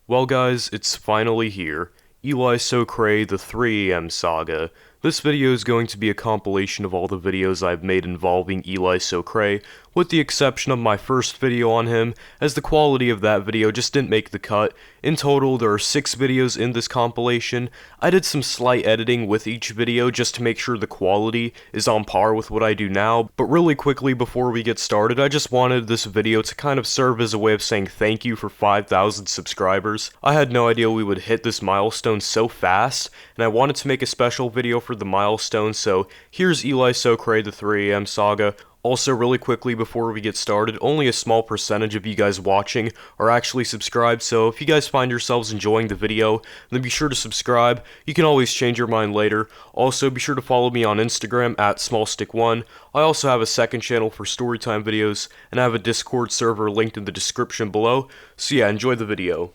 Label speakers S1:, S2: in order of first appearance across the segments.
S1: Well guys, it's finally here. Elisocray the 3 Saga. This video is going to be a compilation of all the videos I've made involving Elisocray, with the exception of my first video on him, as the quality of that video just didn't make the cut. In total, there are 6 videos in this compilation. I did some slight editing with each video just to make sure the quality is on par with what I do now, but really quickly before we get started, I just wanted this video to kind of serve as a way of saying thank you for 5,000 subscribers. I had no idea we would hit this milestone so fast, and I wanted to make a special video for the milestone, so here's Elisocray the 3 Saga. Also, really quickly before we get started, only a small percentage of you guys watching are actually subscribed, so if you guys find yourselves enjoying the video, then be sure to subscribe. You can always change your mind later. Also, be sure to follow me on Instagram at smallstick1. I also have a second channel for storytime videos, and I have a Discord server linked in the description below. So yeah, enjoy the video.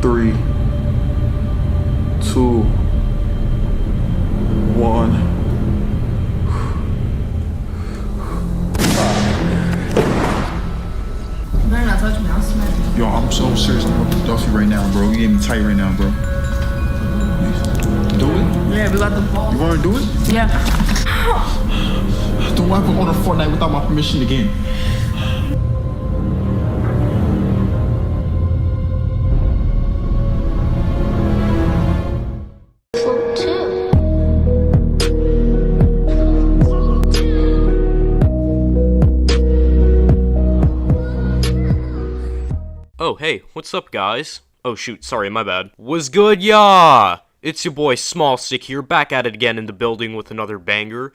S2: Three, two, one.
S3: You better not touch me, I'll smack you.
S2: Yo, I'm so serious about Duffy right now, bro. You getting me tight right now, bro. Do it?
S3: Yeah, we got the ball.
S2: You wanna do it?
S3: Yeah.
S2: Don't ever order Fortnite without my permission again.
S1: Oh, hey, what's up, guys? Oh, shoot, sorry, my bad. Was good, yeah! It's your boy Smallstick here, back at it again in the building with another banger.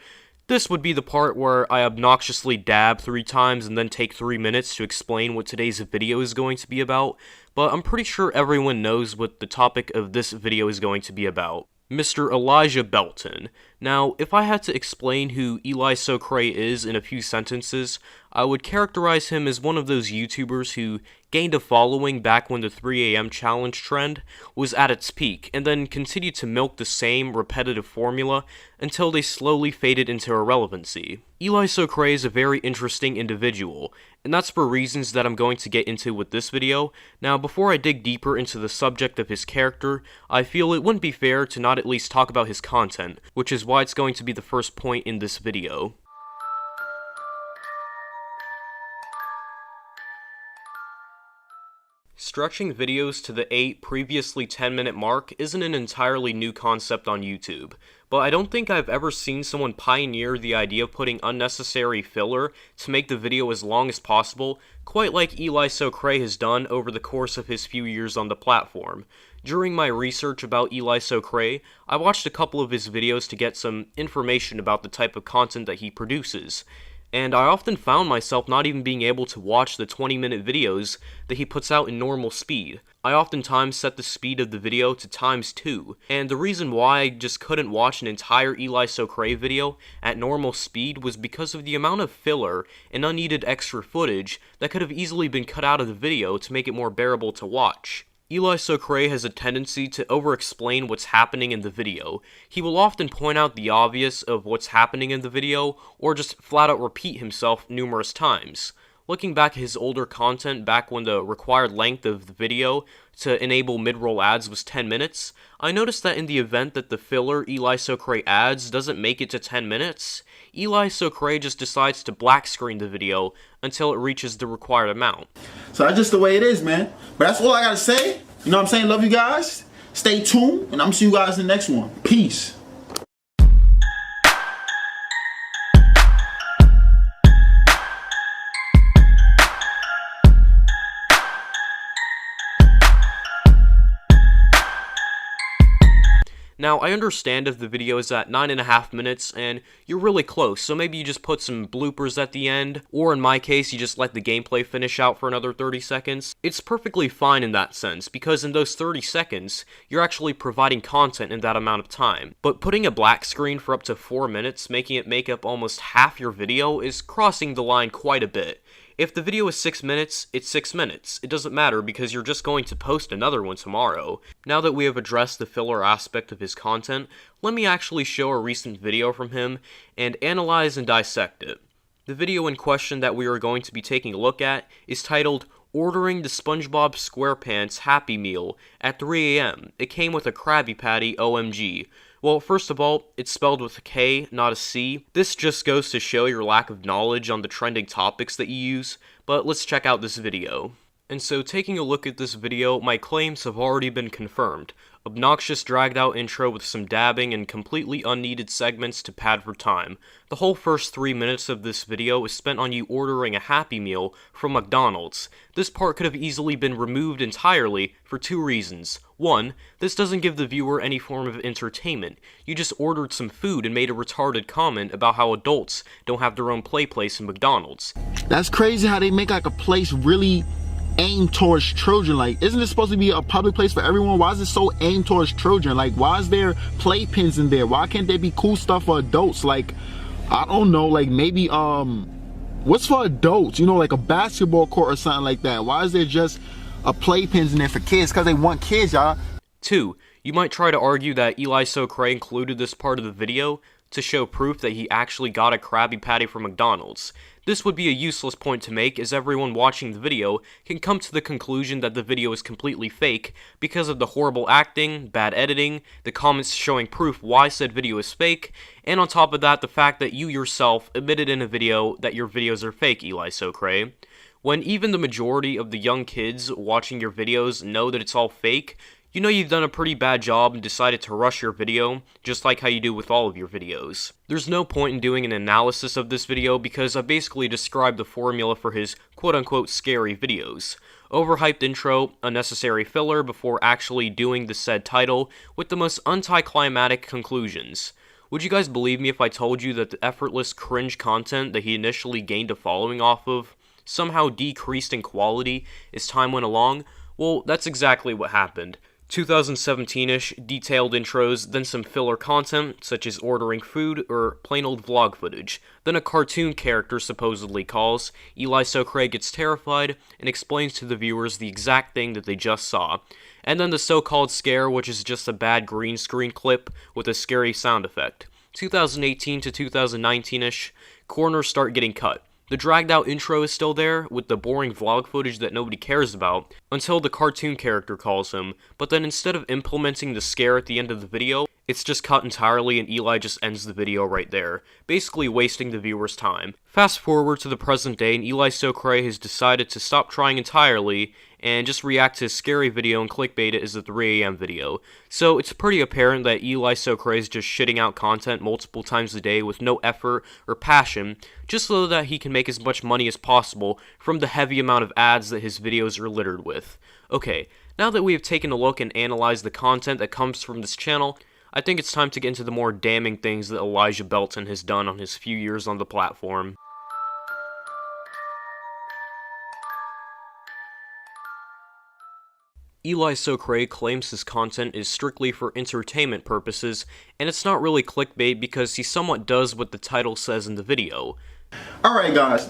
S1: This would be the part where I obnoxiously dab 3 times and then take 3 minutes to explain what today's video is going to be about, but I'm pretty sure everyone knows what the topic of this video is going to be about. Mr. Elijah Belton. Now, if I had to explain who Elisocray is in a few sentences, I would characterize him as one of those YouTubers who gained a following back when the 3 AM challenge trend was at its peak, and then continued to milk the same repetitive formula until they slowly faded into irrelevancy. Elisocray is a very interesting individual, and that's for reasons that I'm going to get into with this video. Now, before I dig deeper into the subject of his character, I feel it wouldn't be fair to not at least talk about his content, which is why it's going to be the first point in this video. Stretching videos to the 8 previously 10-minute mark isn't an entirely new concept on YouTube, but I don't think I've ever seen someone pioneer the idea of putting unnecessary filler to make the video as long as possible, quite like Elisocray has done over the course of his few years on the platform. During my research about Elisocray, I watched a couple of his videos to get some information about the type of content that he produces, and I often found myself not even being able to watch the 20-minute videos that he puts out in normal speed. I oftentimes set the speed of the video to ×2, and the reason why I just couldn't watch an entire Elisocray video at normal speed was because of the amount of filler and unneeded extra footage that could have easily been cut out of the video to make it more bearable to watch. Elisocray has a tendency to over-explain what's happening in the video. He will often point out the obvious of what's happening in the video, or just flat out repeat himself numerous times. Looking back at his older content back when the required length of the video to enable mid-roll ads was 10 minutes, I noticed that in the event that the filler Elisocray adds doesn't make it to 10 minutes, Elisocray just decides to black screen the video until it reaches the required amount.
S4: So that's just the way it is, man. But that's all I gotta say. You know what I'm saying? Love you guys. Stay tuned, and I'm see you guys in the next one. Peace.
S1: Now, I understand if the video is at 9.5 minutes and you're really close, so maybe you just put some bloopers at the end, or in my case, you just let the gameplay finish out for another 30 seconds. It's perfectly fine in that sense, because in those 30 seconds, you're actually providing content in that amount of time. But putting a black screen for up to 4 minutes, making it make up almost half your video, is crossing the line quite a bit. If the video is 6 minutes, it's 6 minutes. It doesn't matter because you're just going to post another one tomorrow. Now that we have addressed the filler aspect of his content, let me actually show a recent video from him and analyze and dissect it. The video in question that we are going to be taking a look at is titled Ordering the SpongeBob SquarePants Happy Meal at 3 AM. It came with a Krabby Patty, OMG. Well, first of all, it's spelled with a K, not a C. This just goes to show your lack of knowledge on the trending topics that you use, but let's check out this video. And so, taking a look at this video, my claims have already been confirmed. Obnoxious dragged out intro with some dabbing and completely unneeded segments to pad for time. The whole first 3 minutes of this video is spent on you ordering a Happy Meal from McDonald's. This part could have easily been removed entirely for 2 reasons. 1, this doesn't give the viewer any form of entertainment. You just ordered some food and made a retarded comment about how adults don't have their own play place in McDonald's.
S4: That's crazy how they make like a place really aimed towards children. Like, isn't it supposed to be a public place for everyone? Why is it so aimed towards children? Like, why is there playpens in there? Why can't there be cool stuff for adults? Like, I don't know, like maybe what's for adults, you know, like a basketball court or something like that? Why is there just a playpens in there for kids? Because they want kids, y'all.
S1: 2, you might try to argue that Elisocray included this part of the video to show proof that he actually got a Krabby Patty from McDonald's. This would be a useless point to make, as everyone watching the video can come to the conclusion that the video is completely fake because of the horrible acting, bad editing, the comments showing proof why said video is fake, and on top of that, the fact that you yourself admitted in a video that your videos are fake, Elisocray. When even the majority of the young kids watching your videos know that it's all fake, you know you've done a pretty bad job and decided to rush your video, just like how you do with all of your videos. There's no point in doing an analysis of this video because I basically described the formula for his quote-unquote scary videos. Overhyped intro, unnecessary filler before actually doing the said title, with the most anticlimactic conclusions. Would you guys believe me if I told you that the effortless cringe content that he initially gained a following off of somehow decreased in quality as time went along? Well, that's exactly what happened. 2017-ish, detailed intros, then some filler content, such as ordering food or plain old vlog footage. Then a cartoon character supposedly calls, Elisocray gets terrified, and explains to the viewers the exact thing that they just saw. And then the so-called scare, which is just a bad green screen clip with a scary sound effect. 2018 to 2019-ish, corners start getting cut. The dragged out intro is still there, with the boring vlog footage that nobody cares about, until the cartoon character calls him, but then instead of implementing the scare at the end of the video, it's just cut entirely and Eli just ends the video right there, basically wasting the viewer's time. Fast forward to the present day and Elisocray has decided to stop trying entirely and just react to his scary video and clickbait it as a 3 AM video. So it's pretty apparent that Elisocray is just shitting out content multiple times a day with no effort or passion, just so that he can make as much money as possible from the heavy amount of ads that his videos are littered with. Okay, now that we have taken a look and analyzed the content that comes from this channel, I think it's time to get into the more damning things that Elijah Belton has done on his few years on the platform. Elisocray claims his content is strictly for entertainment purposes, and it's not really clickbait because he somewhat does what the title says in the video.
S4: Alright guys,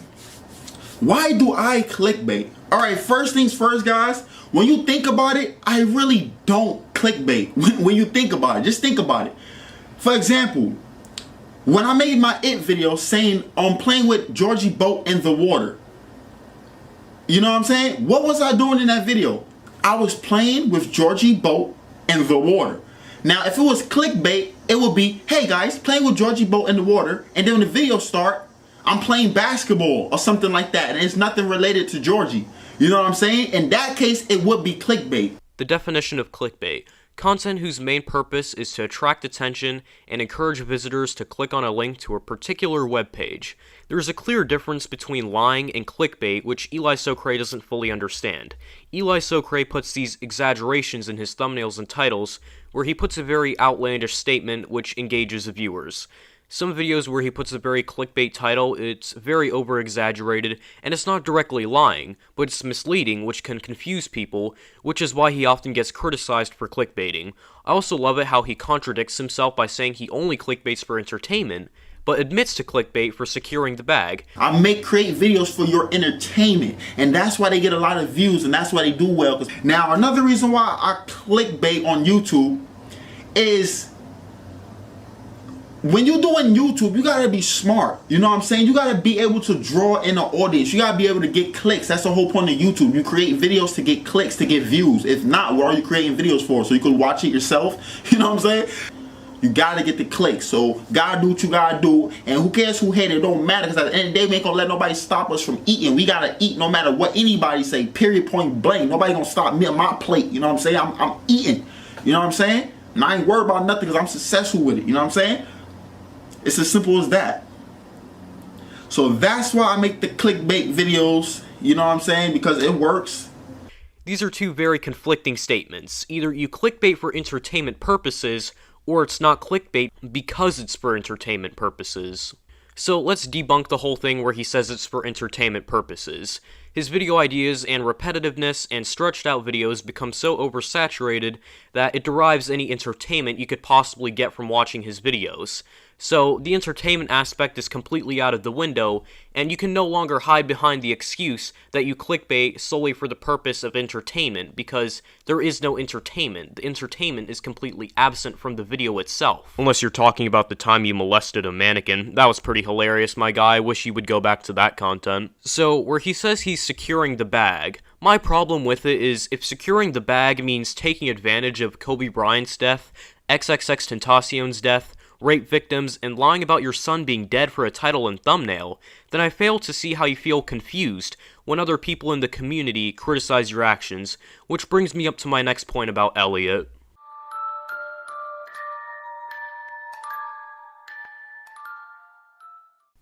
S4: why do I clickbait? Alright, first things first guys, when you think about it, I really don't clickbait. When you think about it, just think about it. For example, when I made my It video saying I'm playing with Georgie Boat in the water, you know what I'm saying? What was I doing in that video? I was playing with Georgie Boat in the water. Now, if it was clickbait, it would be, hey guys, playing with Georgie Boat in the water, and then when the video start, I'm playing basketball or something like that, and it's nothing related to Georgie. You know what I'm saying? In that case, it would be clickbait.
S1: The definition of clickbait: content whose main purpose is to attract attention and encourage visitors to click on a link to a particular web page. There is a clear difference between lying and clickbait, which Elisocray doesn't fully understand. Elisocray puts these exaggerations in his thumbnails and titles, where he puts a very outlandish statement which engages the viewers. Some videos where he puts a very clickbait title, it's very over-exaggerated, and it's not directly lying, but it's misleading, which can confuse people, which is why he often gets criticized for clickbaiting. I also love it how he contradicts himself by saying he only clickbaits for entertainment, but admits to clickbait for securing the bag.
S4: I create videos for your entertainment, and that's why they get a lot of views, and that's why they do well. Now, another reason why I clickbait on YouTube is when you're doing YouTube, you gotta be smart. You know what I'm saying? You gotta be able to draw in an audience. You gotta be able to get clicks. That's the whole point of YouTube. You create videos to get clicks, to get views. If not, what are you creating videos for? So you could watch it yourself? You know what I'm saying? You gotta get the clicks. So gotta do what you gotta do. And who cares who hate it? It don't matter, because at the end of the day, we ain't gonna let nobody stop us from eating. We gotta eat no matter what anybody say. Period, point blank. Nobody gonna stop me on my plate. You know what I'm saying? I'm eating. You know what I'm saying? And I ain't worried about nothing because I'm successful with it. You know what I'm saying? It's as simple as that. So that's why I make the clickbait videos, you know what I'm saying? Because it works.
S1: These are two very conflicting statements. Either you clickbait for entertainment purposes, or it's not clickbait because it's for entertainment purposes. So let's debunk the whole thing where he says it's for entertainment purposes. His video ideas and repetitiveness and stretched out videos become so oversaturated that it derives any entertainment you could possibly get from watching his videos. So the entertainment aspect is completely out of the window, and you can no longer hide behind the excuse that you clickbait solely for the purpose of entertainment, because there is no entertainment. The entertainment is completely absent from the video itself. Unless you're talking about the time you molested a mannequin. That was pretty hilarious, my guy. I wish you would go back to that content. So, where he says he's securing the bag, my problem with it is if securing the bag means taking advantage of Kobe Bryant's death, XXXTentacion's death, rape victims, and lying about your son being dead for a title and thumbnail, then I fail to see how you feel confused when other people in the community criticize your actions, which brings me up to my next point about Elliot.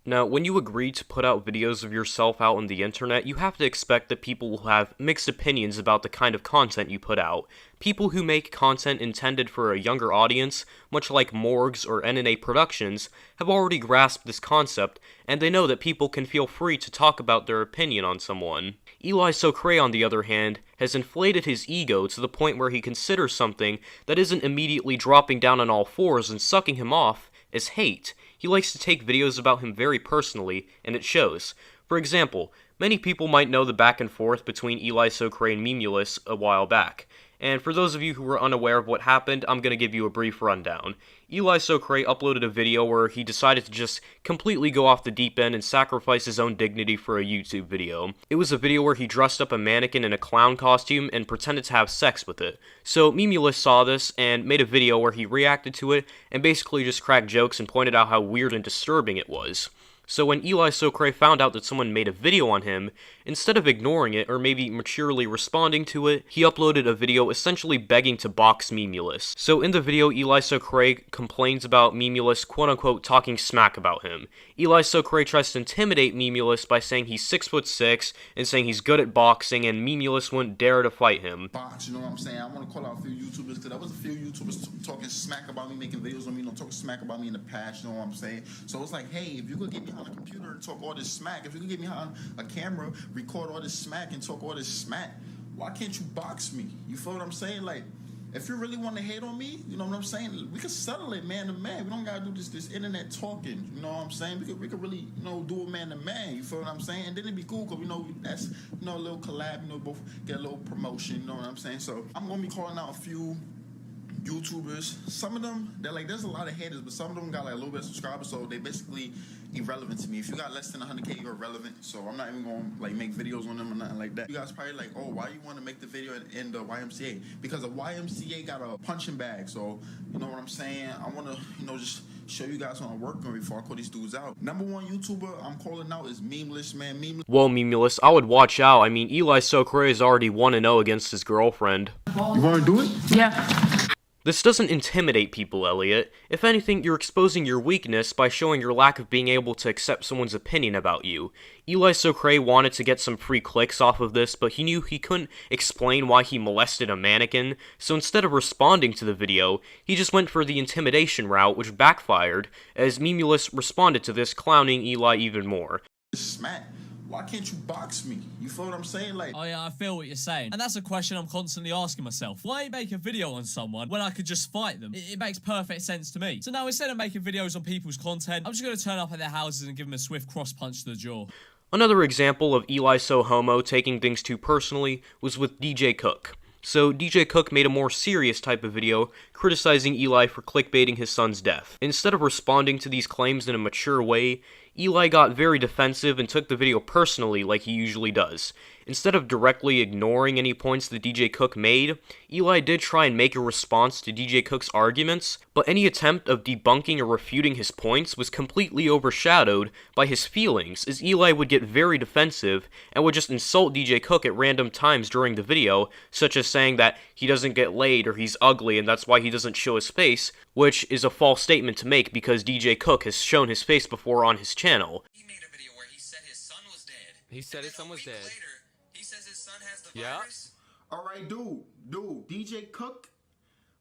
S1: Now, when you agree to put out videos of yourself out on the internet, you have to expect that people will have mixed opinions about the kind of content you put out. People who make content intended for a younger audience, much like Morgs or NNA Productions, have already grasped this concept, and they know that people can feel free to talk about their opinion on someone. Elisocray, on the other hand, has inflated his ego to the point where he considers something that isn't immediately dropping down on all fours and sucking him off as hate. He likes to take videos about him very personally, and it shows. For example, many people might know the back and forth between Elisocray and Memeulous a while back. And for those of you who are unaware of what happened, I'm going to give you a brief rundown. Elisocray uploaded a video where he decided to just completely go off the deep end and sacrifice his own dignity for a YouTube video. It was a video where he dressed up a mannequin in a clown costume and pretended to have sex with it. So Memeulous saw this and made a video where he reacted to it and basically just cracked jokes and pointed out how weird and disturbing it was. So when Elisocray found out that someone made a video on him, instead of ignoring it or maybe maturely responding to it, he uploaded a video essentially begging to box Memeulous. So in the video, Elisocray complains about Memeulous quote-unquote talking smack about him. Elisocray tries to intimidate Memeulous by saying he's 6'6" and saying he's good at boxing, and Memeulous wouldn't dare to fight him.
S4: Box, you know what I'm saying? I want to call out a few YouTubers, because there was a few YouTubers talking smack about me, making videos on me, talking smack about me in the past, you know what I'm saying? So it's like, hey, if you could get me on a computer and talk all this smack, if you could get me on a camera, record all this smack and talk all this smack, why can't you box me? You feel what I'm saying? Like, if you really want to hate on me, you know what I'm saying, we can settle it man to man. We don't gotta do this internet talking, you know what I'm saying? We could really, do it man to man, you feel what I'm saying? And then it'd be cool, because that's, a little collab, both get a little promotion, you know what I'm saying? So I'm gonna be calling out a few YouTubers. Some of them, there's a lot of haters, but some of them got like a little bit of subscribers, so they basically irrelevant to me. If you got less than 100K, you're irrelevant, so I'm not even gonna make videos on them or nothing like that. You guys probably like, oh, why you want to make the video in the YMCA? Because the YMCA got a punching bag, so you know what I'm saying? I want to, just show you guys what I'm working on before I call these dudes out. Number one YouTuber I'm calling out is Memelous, man.
S1: Well, Memeulous, I would watch out. I mean, Elisocray is already 1-0 against his girlfriend.
S2: You want to do it?
S3: Yeah.
S1: This doesn't intimidate people, Elliot. If anything, you're exposing your weakness by showing your lack of being able to accept someone's opinion about you. Elisocray wanted to get some free clicks off of this, but he knew he couldn't explain why he molested a mannequin, so instead of responding to the video, he just went for the intimidation route, which backfired, as Memeulous responded to this, clowning Eli even more.
S4: Smack.
S2: Why can't you box me? You feel what I'm saying? Like,
S5: Oh yeah, I feel what you're saying. And that's a question I'm constantly asking myself. Why make a video on someone when I could just fight them? It makes perfect sense to me. So now instead of making videos on people's content, I'm just going to turn up at their houses and give them a swift cross punch to the jaw.
S1: Another example of Eli So Homo taking things too personally was with DJ Cook. So DJ Cook made a more serious type of video criticizing Eli for clickbaiting his son's death. Instead of responding to these claims in a mature way, Eli got very defensive and took the video personally like he usually does. Instead of directly ignoring any points that DJ Cook made, Eli did try and make a response to DJ Cook's arguments, but any attempt of debunking or refuting his points was completely overshadowed by his feelings, as Eli would get very defensive and would just insult DJ Cook at random times during the video, such as saying that he doesn't get laid or he's ugly and that's why he doesn't show his face, which is a false statement to make because DJ Cook has shown his face before on his channel.
S6: He made a video where he said his son was dead.
S7: He said his son was dead.
S6: Later, he says his son has the
S7: Yeah.
S6: virus.
S4: All right, dude, DJ Cook.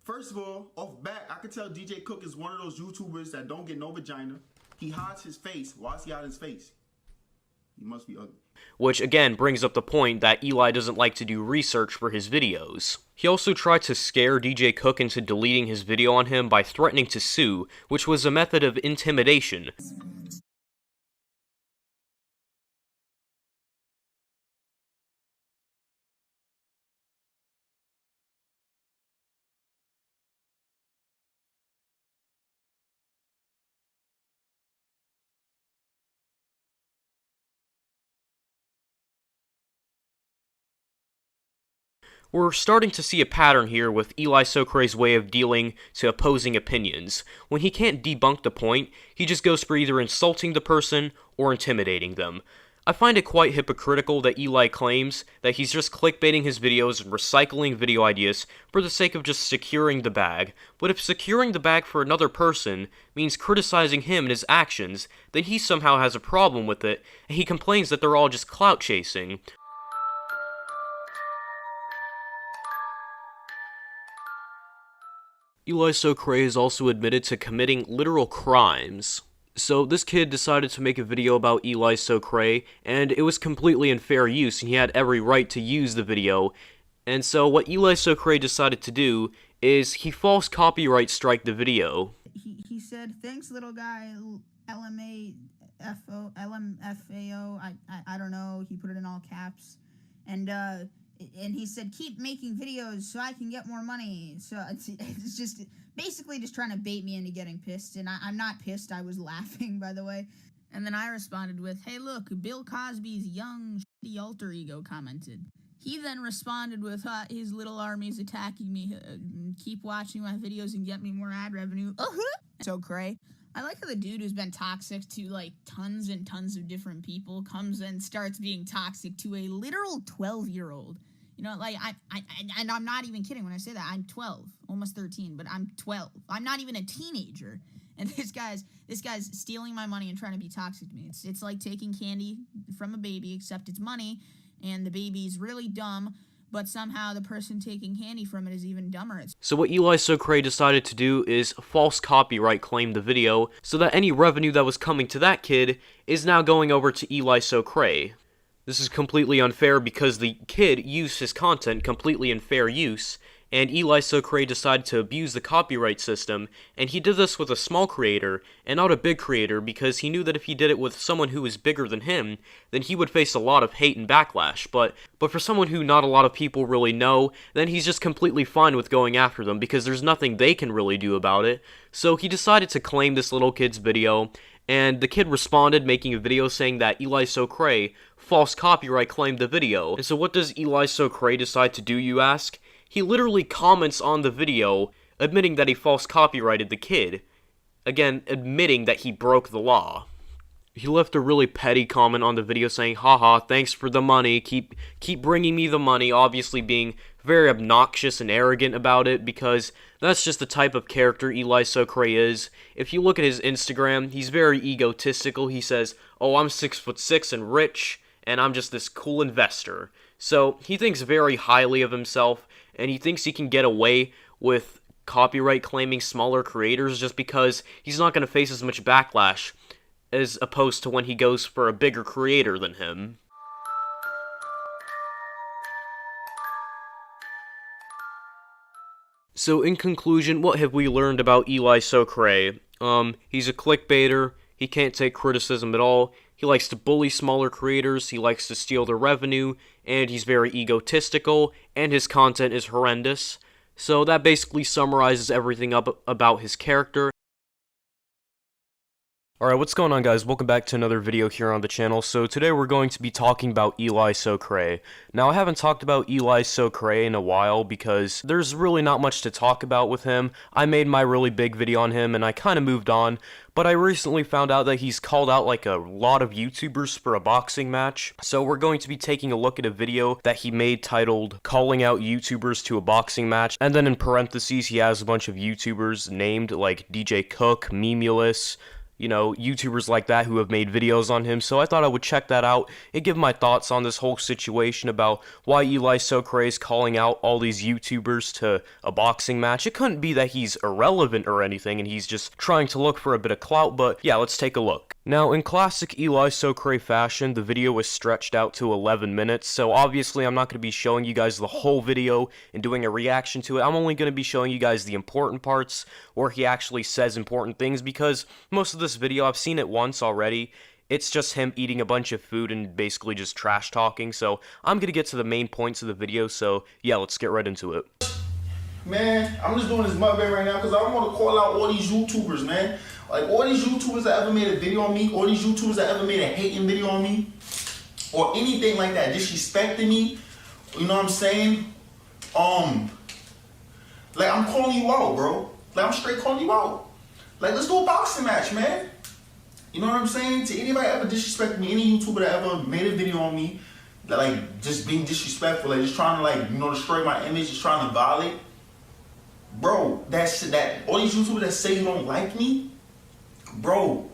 S4: First of all, off bat, I could tell DJ Cook is one of those YouTubers that don't get no vagina. He hides his face. Why is he hiding his face? He must be ugly.
S1: Which again brings up the point that Eli doesn't like to do research for his videos. He also tried to scare DJ Cook into deleting his video on him by threatening to sue, which was a method of intimidation. We're starting to see a pattern here with Elisocray's way of dealing to opposing opinions. When he can't debunk the point, he just goes for either insulting the person or intimidating them. I find it quite hypocritical that Eli claims that he's just clickbaiting his videos and recycling video ideas for the sake of just securing the bag, but if securing the bag for another person means criticizing him and his actions, then he somehow has a problem with it, and he complains that they're all just clout chasing. Elisocray has also admitted to committing literal crimes. So this kid decided to make a video about Elisocray, and it was completely in fair use, and he had every right to use the video. And so what Elisocray decided to do is he false copyright strike the video.
S3: He said, "Thanks, little guy, LMFAO, I don't know, he put it in all caps, and he said, keep making videos so I can get more money." So it's just basically just trying to bait me into getting pissed, and I'm not pissed, I was laughing, by the way. And then I responded with, "Hey look, Bill Cosby's young shitty alter ego commented." He then responded with, "His little army's attacking me, keep watching my videos and get me more ad revenue." So cray. I like how the dude who's been toxic to, like, tons and tons of different people comes and starts being toxic to a literal 12-year-old. You know, like, and I'm not even kidding when I say that. I'm 12, almost 13, but I'm 12. I'm not even a teenager. And this guy's stealing my money and trying to be toxic to me. It's like taking candy from a baby, except it's money, and the baby's really dumb, but somehow the person taking candy from it is even dumber.
S1: So what Elisocray decided to do is false copyright claim the video, so that any revenue that was coming to that kid is now going over to Elisocray. This is completely unfair because the kid used his content completely in fair use, and Elisocray decided to abuse the copyright system, and he did this with a small creator, and not a big creator, because he knew that if he did it with someone who was bigger than him, then he would face a lot of hate and backlash, but for someone who not a lot of people really know, then he's just completely fine with going after them, because there's nothing they can really do about it. So he decided to claim this little kid's video, and the kid responded making a video saying that Elisocray false copyright claimed the video. And so what does Elisocray decide to do, you ask? He literally comments on the video, admitting that he false copyrighted the kid. Again, admitting that he broke the law. He left a really petty comment on the video saying, "Haha, thanks for the money, keep bringing me the money," obviously being very obnoxious and arrogant about it, because that's just the type of character Elisocray is. If you look at his Instagram, he's very egotistical. He says, "Oh, I'm 6'6" and rich, and I'm just this cool investor." So he thinks very highly of himself, and he thinks he can get away with copyright claiming smaller creators just because he's not going to face as much backlash as opposed to when he goes for a bigger creator than him. So in conclusion, what have we learned about Elisocray? He's a clickbaiter, he can't take criticism at all, he likes to bully smaller creators, he likes to steal their revenue, and he's very egotistical, and his content is horrendous. So that basically summarizes everything up about his character. Alright, what's going on, guys? Welcome back to another video here on the channel. So today we're going to be talking about Elisocray. Now, I haven't talked about Elisocray in a while because there's really not much to talk about with him. I made my really big video on him and I kind of moved on, but I recently found out that he's called out like a lot of YouTubers for a boxing match. So we're going to be taking a look at a video that he made titled "Calling Out YouTubers to a Boxing Match," and then in parentheses he has a bunch of YouTubers named like DJ Cook, Memeulous, you know, YouTubers like that who have made videos on him. So I thought I would check that out and give my thoughts on this whole situation about why Elisocray is calling out all these YouTubers to a boxing match. It couldn't be that he's irrelevant or anything and he's just trying to look for a bit of clout, but yeah, let's take a look. Now, in classic Elisocray fashion, the video was stretched out to 11 minutes, so obviously I'm not going to be showing you guys the whole video and doing a reaction to it. I'm only going to be showing you guys the important parts, where he actually says important things, because most of this video, I've seen it once already. It's just him eating a bunch of food and basically just trash talking, so I'm going to get to the main points of the video, so yeah, let's get right into it.
S4: Man, I'm just doing this mudbang right now because I want to call out all these YouTubers, man. Like, all these YouTubers that ever made a video on me, all these YouTubers that ever made a hating video on me, or anything like that, disrespecting me, you know what I'm saying? Like, I'm calling you out, bro. Like, I'm straight calling you out. Like, let's do a boxing match, man. You know what I'm saying? To anybody ever disrespect me, any YouTuber that ever made a video on me, that, like, just being disrespectful, like, just trying to, like, you know, destroy my image, just trying to violate, bro, that all these YouTubers that say you don't like me, bro,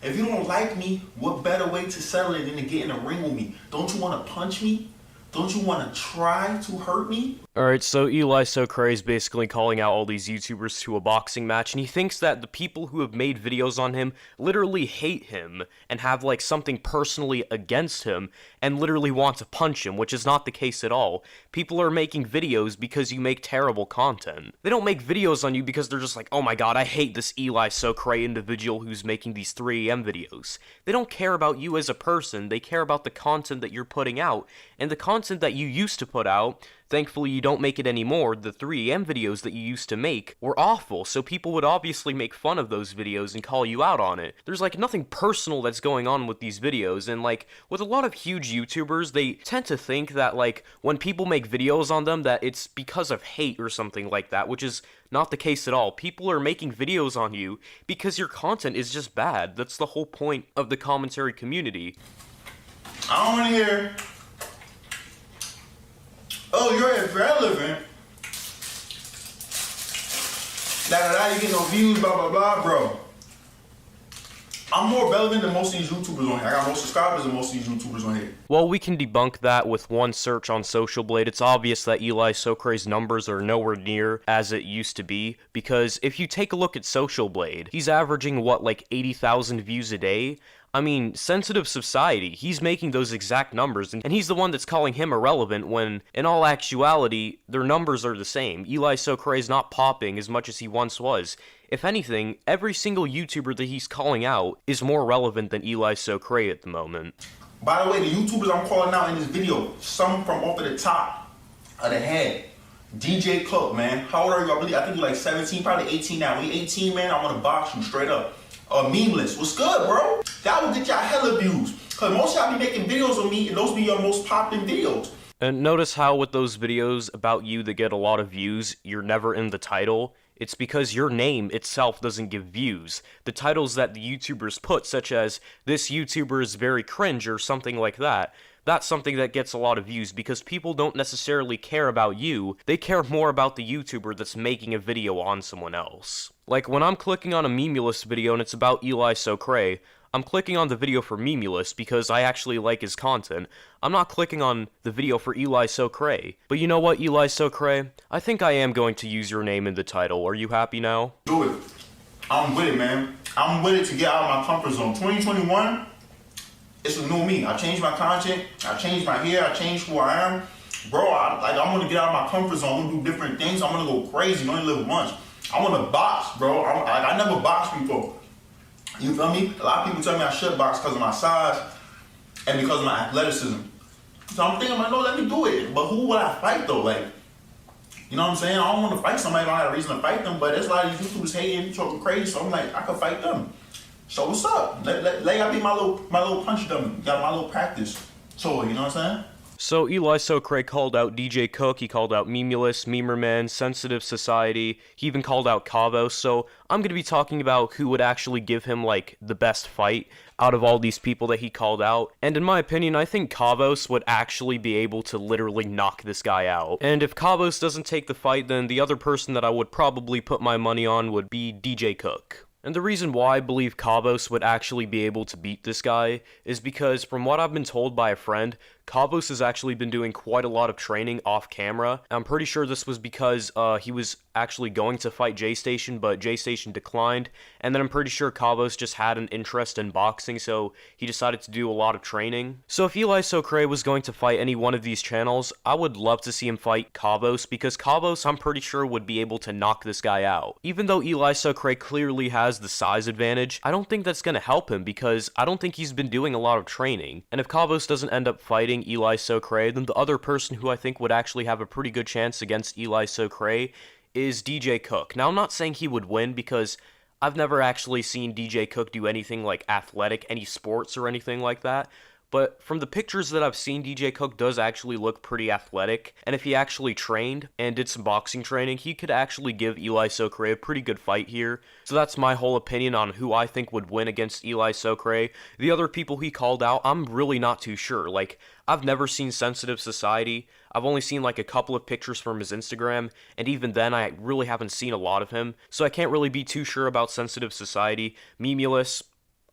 S4: if you don't like me, what better way to settle it than to get in a ring with me? Don't you want to punch me? Don't you want to try to hurt me?
S1: Alright, so Elisocray is basically calling out all these YouTubers to a boxing match, and he thinks that the people who have made videos on him literally hate him, and have like something personally against him, and literally want to punch him, which is not the case at all. People are making videos because you make terrible content. They don't make videos on you because they're just like, oh my god, I hate this Elisocray individual who's making these 3 AM videos. They don't care about you as a person, they care about the content that you're putting out, and the content that you used to put out. Thankfully, you don't make it anymore. The 3 AM videos that you used to make were awful, so people would obviously make fun of those videos and call you out on it. There's, like, nothing personal that's going on with these videos, and, like, with a lot of huge YouTubers, they tend to think that, like, when people make videos on them, that it's because of hate or something like that, which is not the case at all. People are making videos on you because your content is just bad. That's the whole point of the commentary community.
S4: I don't want to hear, oh, you're irrelevant. You get no views, blah, blah, blah, bro. I'm more relevant than most of these YouTubers on here. I got more subscribers than most of these YouTubers on here.
S1: Well, we can debunk that with one search on Social Blade. It's obvious that Elisocray's numbers are nowhere near as it used to be, because if you take a look at Social Blade, he's averaging, what, like 80,000 views a day? I mean, Sensitive Society, he's making those exact numbers, and he's the one that's calling him irrelevant when, in all actuality, their numbers are the same. Elisocray's not popping as much as he once was. If anything, every single YouTuber that he's calling out is more relevant than Elisocray at the moment.
S4: By the way, the YouTubers I'm calling out in this video, some from off of the top of the head. DJ Cook, man. How old are you? I think you're like 17, probably 18 now. When you're 18, man, I want to box you straight up. Memelous, what's good, bro? That will get y'all hella views. Cause most y'all be making videos on me, and those be your most popular videos.
S1: And notice how with those videos about you that get a lot of views, you're never in the title. It's because your name itself doesn't give views. The titles that the YouTubers put, such as, this YouTuber is very cringe or something like that, that's something that gets a lot of views because people don't necessarily care about you, they care more about the YouTuber that's making a video on someone else. Like, when I'm clicking on a Memeulous video and it's about Elisocray, I'm clicking on the video for Memeulous because I actually like his content. I'm not clicking on the video for Elisocray. But you know what, Elisocray? I think I am going to use your name in the title. Are you happy now?
S4: Do it. I'm with it, man. I'm with it to get out of my comfort zone. 2021, it's a new me. I changed my content. I changed my hair. I changed who I am. bro, I want to get out of my comfort zone. I want to do different things. I want to go crazy. You only live once. I want to box, bro. I never boxed before. You feel me? A lot of people tell me I should box because of my size and because of my athleticism. So I'm thinking, like, no, let me do it. But who would I fight though? Like, you know what I'm saying? I don't want to fight somebody. I don't have a reason to fight them. But there's a lot of these YouTubers hating, talking crazy. So I'm like, I could fight them. So what's up? Let y'all be my little punch dummy. Got my little practice. So you know what I'm saying?
S1: So Elisocray called out DJ Cook, he called out Memeulous, Memerman, Sensitive Society, he even called out Kavos, so I'm going to be talking about who would actually give him, like, the best fight out of all these people that he called out, and in my opinion, I think Kavos would actually be able to literally knock this guy out. And if Kavos doesn't take the fight, then the other person that I would probably put my money on would be DJ Cook. And the reason why I believe Kavos would actually be able to beat this guy is because, from what I've been told by a friend, Kavos has actually been doing quite a lot of training off camera. I'm pretty sure this was because he was actually going to fight J-Station, but J-Station declined, and then I'm pretty sure Kavos just had an interest in boxing, so he decided to do a lot of training. So if Elisocray was going to fight any one of these channels, I would love to see him fight Kavos, because Kavos, I'm pretty sure, would be able to knock this guy out. Even though Elisocray clearly has the size advantage, I don't think that's going to help him, because I don't think he's been doing a lot of training, and if Kavos doesn't end up fighting Elisocray, then the other person who I think would actually have a pretty good chance against Elisocray is DJ Cook. Now, I'm not saying he would win because I've never actually seen DJ Cook do anything like athletic, any sports or anything like that, but from the pictures that I've seen, DJ Cook does actually look pretty athletic, and if he actually trained and did some boxing training, he could actually give Elisocray a pretty good fight here. So that's my whole opinion on who I think would win against Elisocray. The other people he called out, I'm really not too sure. Like, I've never seen Sensitive Society. I've only seen like a couple of pictures from his Instagram, and even then I really haven't seen a lot of him, so I can't really be too sure about Sensitive Society. Memeulous,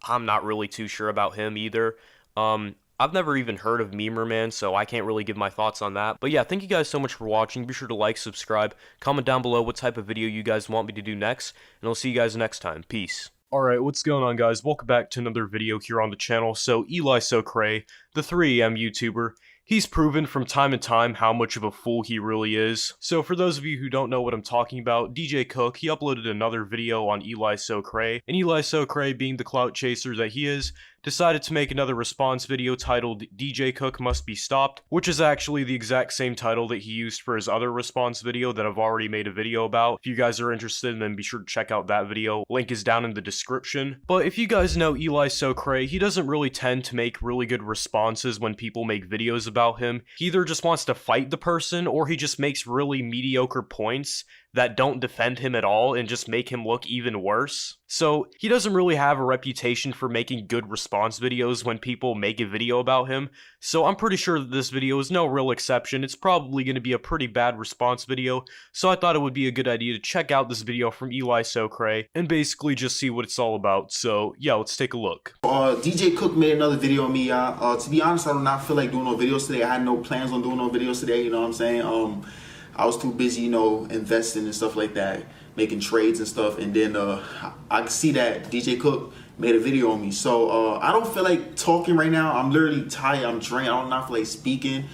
S1: I'm not really too sure about him either. I've never even heard of Memerman, so I can't really give my thoughts on that. But yeah, thank you guys so much for watching. Be sure to like, subscribe, comment down below what type of video you guys want me to do next, and I'll see you guys next time. Peace. Alright, what's going on, guys? Welcome back to another video here on the channel. So, Elisocray, the 3am YouTuber, he's proven from time to time how much of a fool he really is. So for those of you who don't know what I'm talking about, DJ Cook, he uploaded another video on Elisocray, and Elisocray, being the clout chaser that he is, decided to make another response video titled DJ Cook Must Be Stopped, which is actually the exact same title that he used for his other response video that I've already made a video about. If you guys are interested, then be sure to check out that video. Link is down in the description. But if you guys know Elisocray, he doesn't really tend to make really good responses when people make videos about him. He either just wants to fight the person, or he just makes really mediocre points that don't defend him at all and just make him look even worse. So he doesn't really have a reputation for making good response videos when people make a video about him, so I'm pretty sure that this video is no real exception. It's probably going to be a pretty bad response video, so I thought it would be a good idea to check out this video from Elisocray and basically just see what it's all about. So yeah, let's take a look.
S4: DJ Cook made another video on me, y'all. To be honest, I do not feel like doing no videos today. I had no plans on doing no videos today, you know what I'm saying? I was too busy, you know, investing and stuff like that, making trades and stuff, and then I could see that DJ Cook made a video on me. So I don't feel like talking right now. I'm literally tired. I'm drained. I don't not feel like speaking.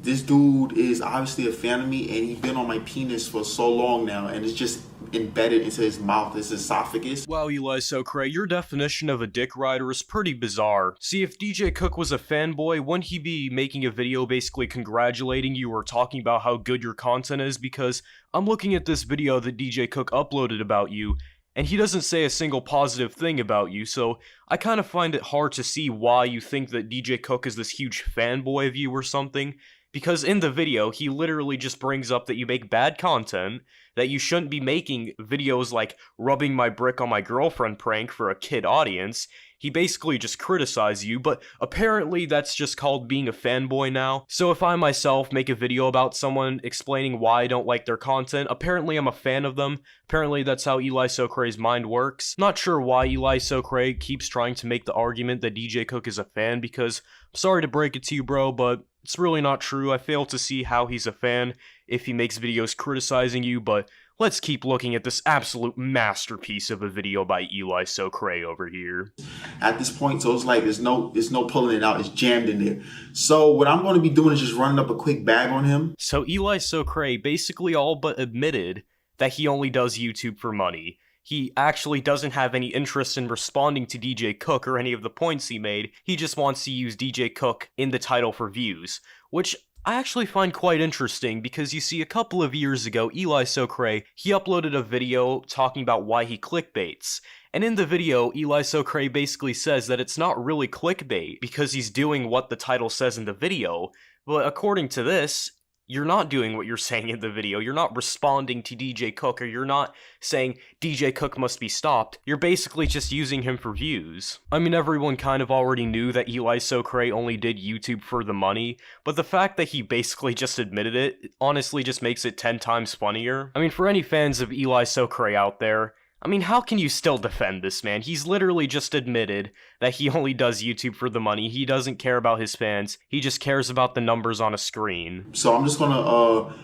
S4: This dude is obviously a fan of me, and he's been on my penis for so long now, and it's just embedded into his mouth, his esophagus.
S1: Wow, Elisocray, your definition of a dick rider is pretty bizarre. See, if DJ Cook was a fanboy, wouldn't he be making a video basically congratulating you or talking about how good your content is? Because I'm looking at this video that DJ Cook uploaded about you, and he doesn't say a single positive thing about you, so I kind of find it hard to see why you think that DJ Cook is this huge fanboy of you or something. Because in the video, he literally just brings up that you make bad content, that you shouldn't be making videos like rubbing my brick on my girlfriend prank for a kid audience. He basically just criticizes you, but apparently that's just called being a fanboy now. So if I myself make a video about someone explaining why I don't like their content, apparently I'm a fan of them. Apparently that's how Elisocray's mind works. Not sure why Elisocray keeps trying to make the argument that DJ Cook is a fan, because I'm sorry to break it to you, bro, but it's really not true. I fail to see how he's a fan if he makes videos criticizing you, but let's keep looking at this absolute masterpiece of a video by Elisocray over here.
S4: At this point, so it's like there's no pulling it out. It's jammed in there. So what I'm going to be doing is just running up a quick bag on him.
S1: So Elisocray basically all but admitted that he only does YouTube for money. He actually doesn't have any interest in responding to DJ Cook or any of the points he made. He just wants to use DJ Cook in the title for views, which I actually find quite interesting because you see, a couple of years ago, Elisocray, he uploaded a video talking about why he clickbaits. And in the video, Elisocray basically says that it's not really clickbait because he's doing what the title says in the video. But according to this, you're not doing what you're saying in the video. You're not responding to DJ Cook, or you're not saying DJ Cook must be stopped. You're basically just using him for views. I mean, everyone kind of already knew that Elisocray only did YouTube for the money, but the fact that he basically just admitted it honestly just makes it 10 times funnier. I mean, for any fans of Elisocray out there, I mean, how can you still defend this man? He's literally just admitted that he only does YouTube for the money. He doesn't care about his fans. He just cares about the numbers on a screen.
S4: So I'm just gonna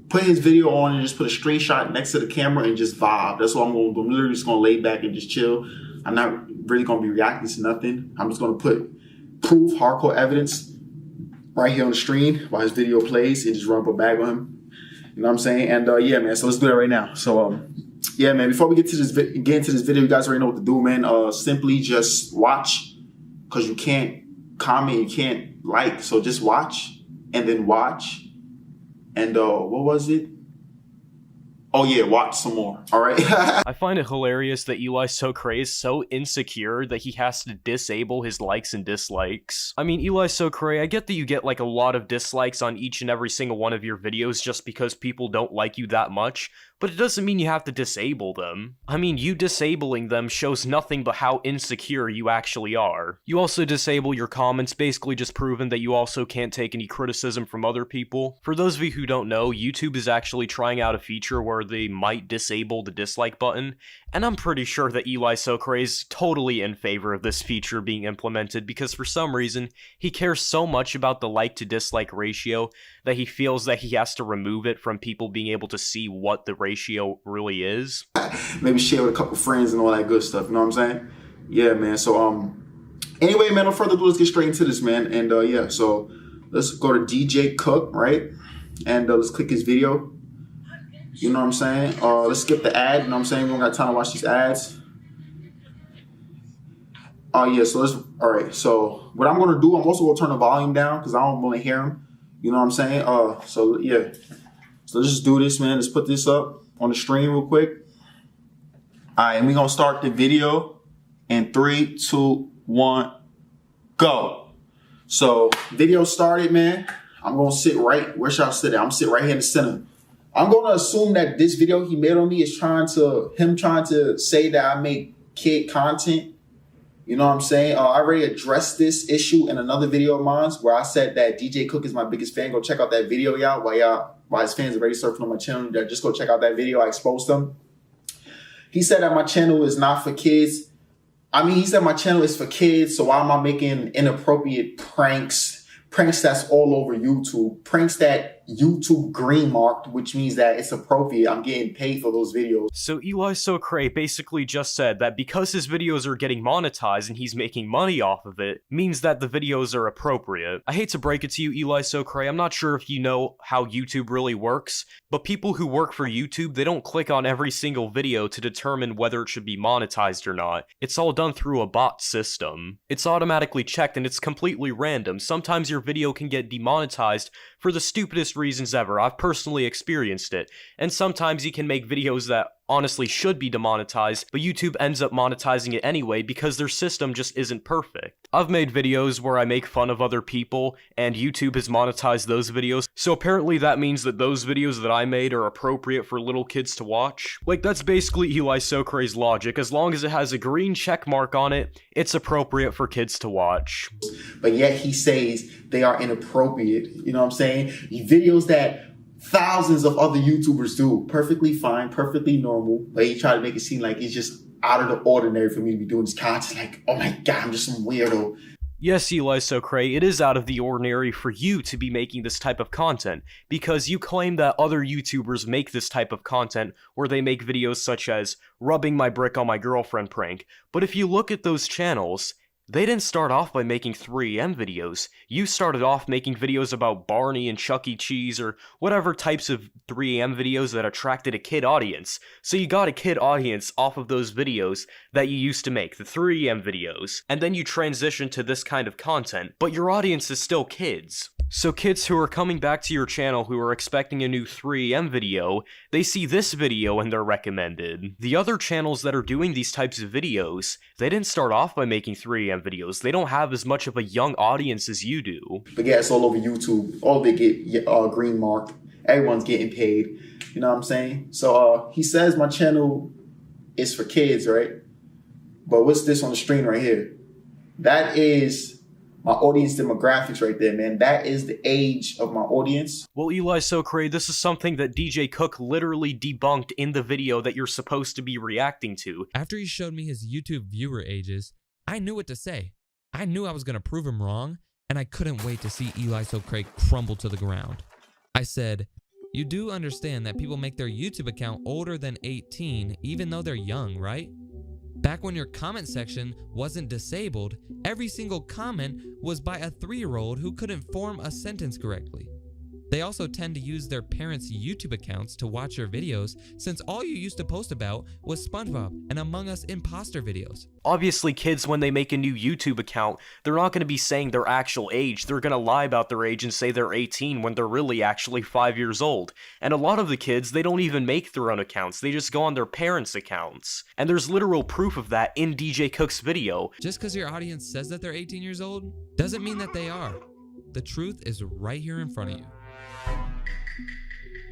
S4: put his video on and just put a screenshot next to the camera and just vibe. That's what I'm gonna do. I'm literally just gonna lay back and just chill. I'm not really gonna be reacting to nothing. I'm just gonna put proof, hardcore evidence right here on the screen while his video plays and just run up a bag on him. You know what I'm saying? And yeah, man, so let's do that right now. So yeah, man, before we get into this video, you guys already know what to do, man. Simply just watch, because you can't comment, you can't like, so just watch and then watch. And what was it? Oh yeah, watch some more. All right.
S1: I find it hilarious that Elisocray is so insecure that he has to disable his likes and dislikes. I mean, Elisocray, I get that you get like a lot of dislikes on each and every single one of your videos just because people don't like you that much, but it doesn't mean you have to disable them. I mean, you disabling them shows nothing but how insecure you actually are. You also disable your comments, basically just proving that you also can't take any criticism from other people. For those of you who don't know, YouTube is actually trying out a feature where they might disable the dislike button, and I'm pretty sure that Elisocray is totally in favor of this feature being implemented because for some reason, he cares so much about the like to dislike ratio that he feels that he has to remove it from people being able to see what the ratio really is.
S4: Maybe share with a couple friends and all that good stuff, you know what I'm saying? Yeah, man, so anyway, man, no further ado, let's get straight into this, man. And yeah, so let's go to DJ Cook, right? And let's click his video. You know what I'm saying? Let's skip the ad, you know what I'm saying? We don't got time to watch these ads. Oh yeah, so let's, all right, so what I'm gonna do, I'm also gonna turn the volume down because I don't want to hear him. You know what I'm saying? So yeah, so let's just do this, man. Let's put this up on the stream real quick. All right, and we're gonna start the video in 3, 2, 1, go. So video started, man. I'm gonna sit right, where should I sit at? I'm gonna sit right here in the center. I'm gonna assume that this video he made on me is trying to say that I make kid content. You know what I'm saying? I already addressed this issue in another video of mine where I said that DJ Cook is my biggest fan. Go check out that video, y'all. While his fans are already surfing on my channel, just go check out that video. I exposed them. He said that my channel is not for kids. I mean, he said my channel is for kids, so why am I making inappropriate pranks? Pranks that's all over YouTube. Pranks that YouTube green marked, which means that it's appropriate. I'm getting paid for those videos.
S1: So Elisocray basically just said that because his videos are getting monetized and he's making money off of it, means that the videos are appropriate. I hate to break it to you, Elisocray, I'm not sure if you know how YouTube really works, but people who work for YouTube, they don't click on every single video to determine whether it should be monetized or not. It's all done through a bot system. It's automatically checked and it's completely random. Sometimes your video can get demonetized for the stupidest reasons ever. I've personally experienced it. And sometimes you can make videos that honestly should be demonetized, but YouTube ends up monetizing it anyway because their system just isn't perfect. I've made videos where I make fun of other people, and YouTube has monetized those videos, so apparently that means that those videos that I made are appropriate for little kids to watch. Like, that's basically Elisocray's logic. As long as it has a green check mark on it, it's appropriate for kids to watch.
S4: But yet he says they are inappropriate, you know what I'm saying? Videos that thousands of other YouTubers do, perfectly fine, perfectly normal, but he tried to make it seem like it's just out of the ordinary for me to be doing this content. Like, oh my God, I'm just some weirdo.
S1: Yes, Elisocray, it is out of the ordinary for you to be making this type of content, because you claim that other YouTubers make this type of content where they make videos such as rubbing my brick on my girlfriend prank, but if you look at those channels, they didn't start off by making 3M videos. You started off making videos about Barney and Chuck E. Cheese or whatever types of 3M videos that attracted a kid audience. So you got a kid audience off of those videos that you used to make, the 3M videos. And then you transitioned to this kind of content, but your audience is still kids. So kids who are coming back to your channel who are expecting a new 3M video, they see this video and they're recommended. The other channels that are doing these types of videos, they didn't start off by making 3M videos. They don't have as much of a young audience as you do.
S4: But yeah, it's all over YouTube. All of it get green marked. Everyone's getting paid. You know what I'm saying? So he says my channel is for kids, right? But what's this on the screen right here? That is my audience demographics right there, man. That is the age of my audience.
S1: Well, Elisocray, this is something that DJ Cook literally debunked in the video that you're supposed to be reacting to.
S7: After he showed me his YouTube viewer ages, I knew what to say. I knew I was going to prove him wrong, and I couldn't wait to see Elisocray crumble to the ground. I said, you do understand that people make their YouTube account older than 18 even though they're young, right? Back when your comment section wasn't disabled, every single comment was by a 3-year-old who couldn't form a sentence correctly. They also tend to use their parents' YouTube accounts to watch your videos, since all you used to post about was SpongeBob and Among Us imposter videos.
S1: Obviously, kids, when they make a new YouTube account, they're not going to be saying their actual age. They're going to lie about their age and say they're 18 when they're really actually 5 years old. And a lot of the kids, they don't even make their own accounts. They just go on their parents' accounts. And there's literal proof of that in DJ Cook's video.
S7: Just because your audience says that they're 18 years old, doesn't mean that they are. The truth is right here in front of you.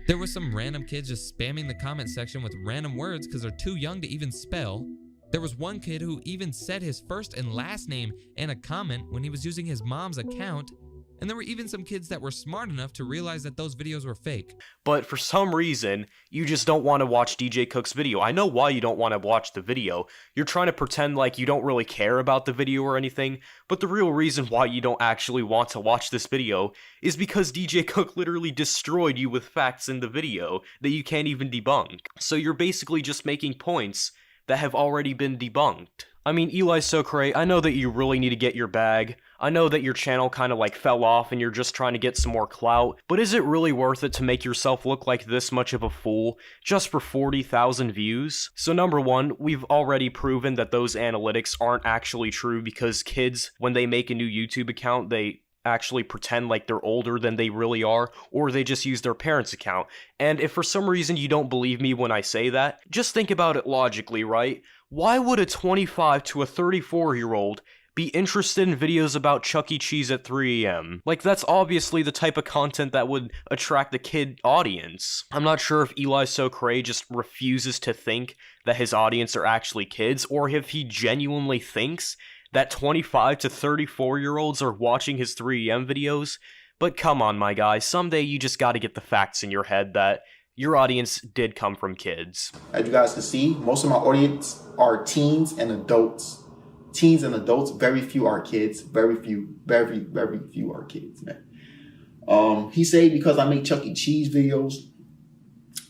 S7: There was some random kids just spamming the comment section with random words because they're too young to even spell. There was one kid who even said his first and last name in a comment when he was using his mom's account. And there were even some kids that were smart enough to realize that those videos were fake.
S1: But for some reason, you just don't want to watch DJ Cook's video. I know why you don't want to watch the video. You're trying to pretend like you don't really care about the video or anything, but the real reason why you don't actually want to watch this video is because DJ Cook literally destroyed you with facts in the video that you can't even debunk. So you're basically just making points that have already been debunked. I mean, Elisocray, I know that you really need to get your bag. I know that your channel kind of like fell off and you're just trying to get some more clout, but is it really worth it to make yourself look like this much of a fool just for 40,000 views? So number one, we've already proven that those analytics aren't actually true because kids, when they make a new YouTube account, they actually pretend like they're older than they really are, or they just use their parents' account. And if for some reason you don't believe me when I say that, just think about it logically, right? Why would a 25 to a 34-year-old be interested in videos about Chuck E. Cheese at 3 a.m. Like, that's obviously the type of content that would attract the kid audience. I'm not sure if Elisocray just refuses to think that his audience are actually kids, or if he genuinely thinks that 25 to 34-year-olds are watching his 3 a.m. videos. But come on, my guy, someday you just gotta get the facts in your head that your audience did come from kids.
S4: As you guys can see, most of my audience are teens and adults. Teens and adults, very few are kids. Very few are kids, man. He said because I make Chuck E. Cheese videos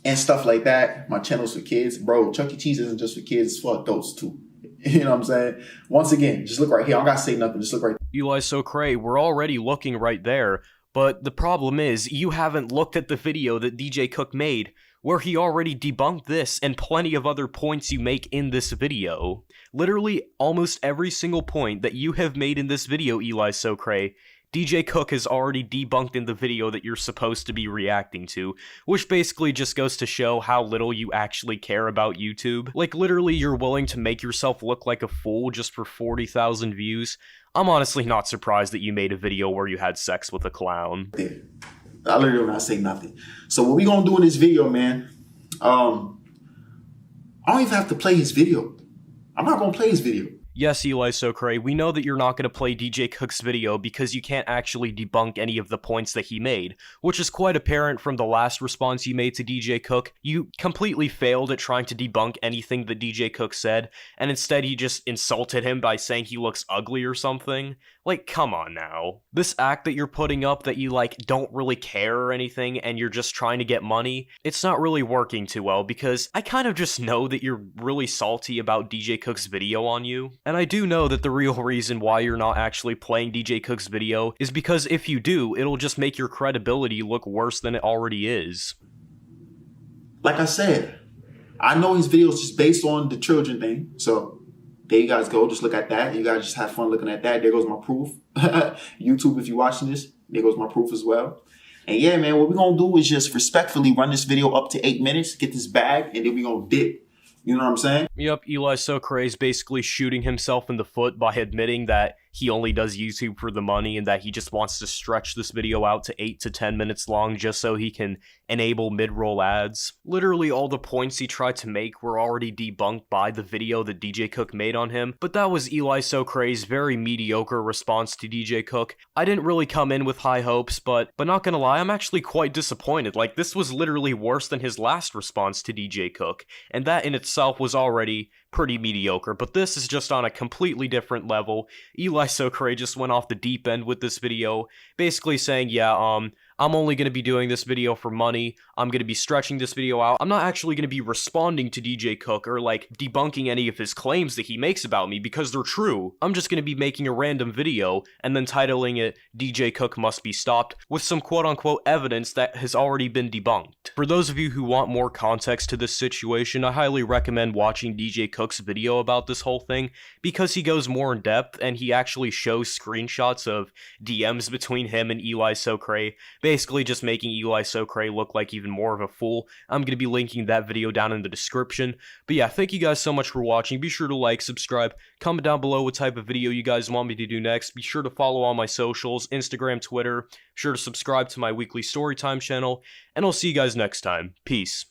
S4: and stuff like that, my channel's for kids. Bro, Chuck E. Cheese isn't just for kids, it's for adults too. You know what I'm saying? Once again, just look right here. I don't gotta say nothing, just look right there.
S1: Elisocray, we're already looking right there, but the problem is, you haven't looked at the video that DJ Cook made, where he already debunked this and plenty of other points you make in this video. Literally, almost every single point that you have made in this video, Elisocray, DJ Cook has already debunked in the video that you're supposed to be reacting to, which basically just goes to show how little you actually care about YouTube. Like, literally, you're willing to make yourself look like a fool just for 40,000 views. I'm honestly not surprised that you made a video where you had sex with a clown.
S4: I literally will not say nothing. So what we gonna do in this video, man, I don't even have to play his video. I'm not gonna play his video.
S1: Yes, Elisocray, we know that you're not going to play DJ Cook's video because you can't actually debunk any of the points that he made, which is quite apparent from the last response you made to DJ Cook. You completely failed at trying to debunk anything that DJ Cook said, and instead he just insulted him by saying he looks ugly or something. Like, come on now. This act that you're putting up that you, like, don't really care or anything and you're just trying to get money, it's not really working too well because I kind of just know that you're really salty about DJ Cook's video on you. And I do know that the real reason why you're not actually playing DJ Cook's video is because if you do, it'll just make your credibility look worse than it already is.
S4: Like I said, I know his videos just based on the children thing, so there you guys go. Just look at that. You guys just have fun looking at that. There goes my proof. YouTube, if you're watching this, there goes my proof as well. And yeah, man, what we're going to do is just respectfully run this video up to 8 minutes, get this bag, and then we're going to dip. You know what I'm saying?
S1: Yep, Elisocray is basically shooting himself in the foot by admitting that he only does YouTube for the money and that he just wants to stretch this video out to 8 to 10 minutes long just so he can enable mid-roll ads. Literally all the points he tried to make were already debunked by the video that DJ Cook made on him, but that was Elisocray's very mediocre response to DJ Cook. I didn't really come in with high hopes, but not gonna lie, I'm actually quite disappointed. Like, this was literally worse than his last response to DJ Cook, and that in itself was already pretty mediocre, but this is just on a completely different level. Elisocray just went off the deep end with this video, basically saying, yeah, I'm only going to be doing this video for money, I'm going to be stretching this video out, I'm not actually going to be responding to DJ Cook or, like, debunking any of his claims that he makes about me because they're true. I'm just going to be making a random video and then titling it, DJ Cook Must Be Stopped, with some quote-unquote evidence that has already been debunked. For those of you who want more context to this situation, I highly recommend watching DJ Cook's video about this whole thing, because he goes more in depth and he actually shows screenshots of DMs between him and Elisocray, basically just making Elisocray look like even more of a fool. I'm going to be linking that video down in the description. But yeah, thank you guys so much for watching. Be sure to like, subscribe, comment down below what type of video you guys want me to do next. Be sure to follow all my socials, Instagram, Twitter. Be sure to subscribe to my weekly storytime channel, and I'll see you guys next time. Peace.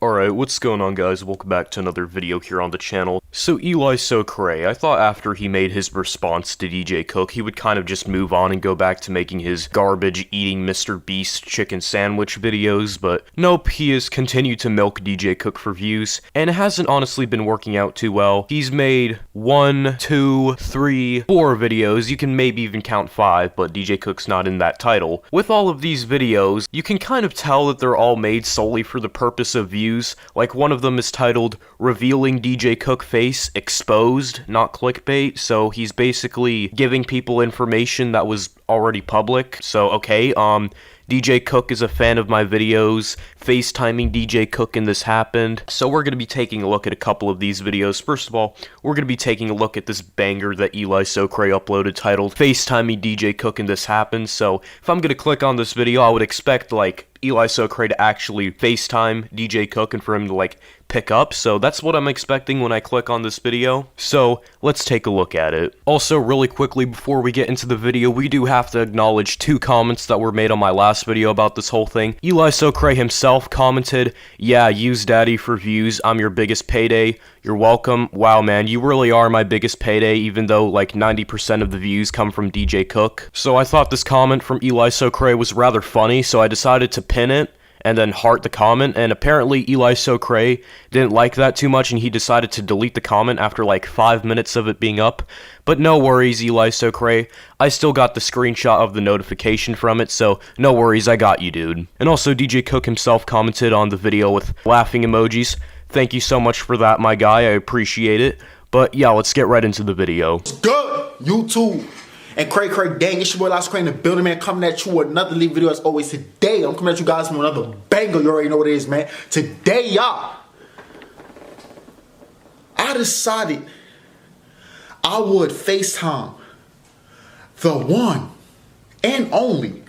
S1: Alright, what's going on, guys? Welcome back to another video here on the channel. So Elisocray, I thought after he made his response to DJ Cook, he would kind of just move on and go back to making his garbage-eating Mr. Beast chicken sandwich videos, but nope, he has continued to milk DJ Cook for views, and it hasn't honestly been working out too well. He's made 1, 2, 3, 4 videos, you can maybe even count 5, but DJ Cook's not in that title. With all of these videos, you can kind of tell that they're all made solely for the purpose of views. Like, one of them is titled Revealing DJ Cook Face Exposed, not clickbait, so he's basically giving people information that was already public. So okay, DJ Cook is a fan of my videos, FaceTiming DJ Cook and this happened. So we're going to be taking a look at a couple of these videos. First of all, we're going to be taking a look at this banger that Elisocray uploaded titled FaceTiming DJ Cook and this happened. So if I'm going to click on this video, I would expect, like, Elisocray to actually FaceTime DJ Cook and for him to, like, pick up. So that's what I'm expecting when I click on this video. So let's take a look at it. Also, really quickly before we get into the video, we do have to acknowledge 2 comments that were made on my last video about this whole thing. Elisocray himself commented, yeah, use daddy for views, I'm your biggest payday. You're welcome. Wow, man, you really are my biggest payday, even though like 90% of the views come from DJ Cook. So I thought this comment from Elisocray was rather funny, so I decided to pin it and then heart the comment, and apparently Elisocray didn't like that too much and he decided to delete the comment after like 5 minutes of it being up. But no worries, Elisocray, I still got the screenshot of the notification from it, so no worries, I got you, dude. And also DJ Cook himself commented on the video with laughing emojis. Thank you so much for that, my guy, I appreciate it. But yeah, let's get right into the video.
S4: What's good, YouTube? And Cray, dang, it's your boy Elisocray in the building, man, coming at you with another lead video as always. Today, I'm coming at you guys with another banger. You already know what it is, man. Today, y'all, I decided I would FaceTime the one and only.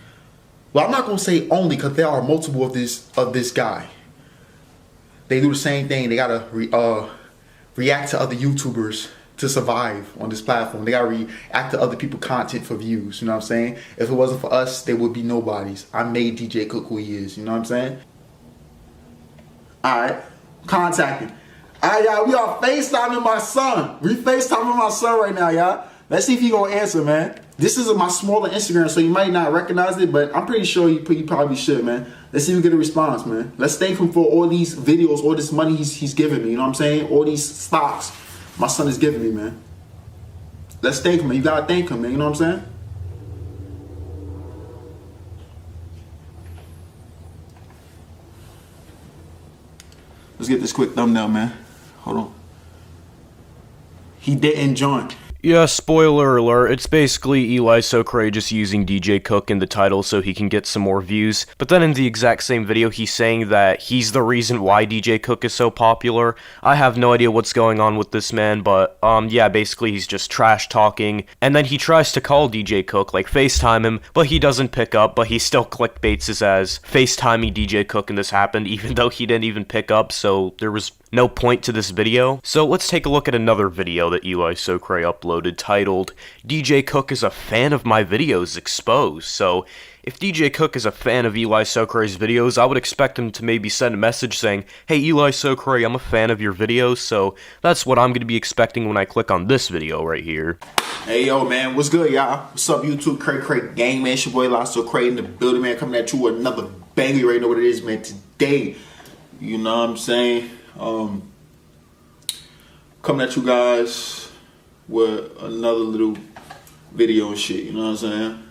S4: Well, I'm not going to say only because there are multiple of this guy. They do the same thing. They got to react to other YouTubers to survive on this platform. They gotta react to other people's content for views, you know what I'm saying? If it wasn't for us, they would be nobodies. I made DJ Cook who he is, you know what I'm saying? Alright, contacting. Alright, y'all, we are FaceTiming my son. We FaceTiming my son right now, y'all. Let's see if he gonna answer, man. This is my smaller Instagram, so you might not recognize it, but I'm pretty sure you probably should, man. Let's see if we get a response, man. Let's thank him for all these videos, all this money he's giving me, you know what I'm saying? All these stocks my son is giving me, man. Let's thank him, man. You gotta thank him, man. You know what I'm saying? Let's get this quick thumbnail, man. Hold on. He didn't join.
S1: Yeah, spoiler alert, it's basically Elisocray just using DJ Cook in the title so he can get some more views, but then in the exact same video he's saying that he's the reason why DJ Cook is so popular. I have no idea what's going on with this man, but yeah, basically he's just trash talking, and then he tries to call DJ Cook, like FaceTime him, but he doesn't pick up, but he still clickbaits his as FaceTiming DJ Cook and this happened even though he didn't even pick up, so there was no point to this video. So let's take a look at another video that Elisocray uploaded titled, DJ Cook is a fan of my videos exposed. So if DJ Cook is a fan of Elisocray's videos, I would expect him to maybe send a message saying, hey Elisocray, I'm a fan of your videos, so that's what I'm going to be expecting when I click on this video right here.
S4: Hey yo, man, what's good, y'all? What's up, YouTube? Cray gang, man. It's your boy Elisocray in the building, man. Coming at you with another banger. You already know what it is, man. Today, you know what I'm saying? Coming at you guys with another little video and shit, you know what I'm saying?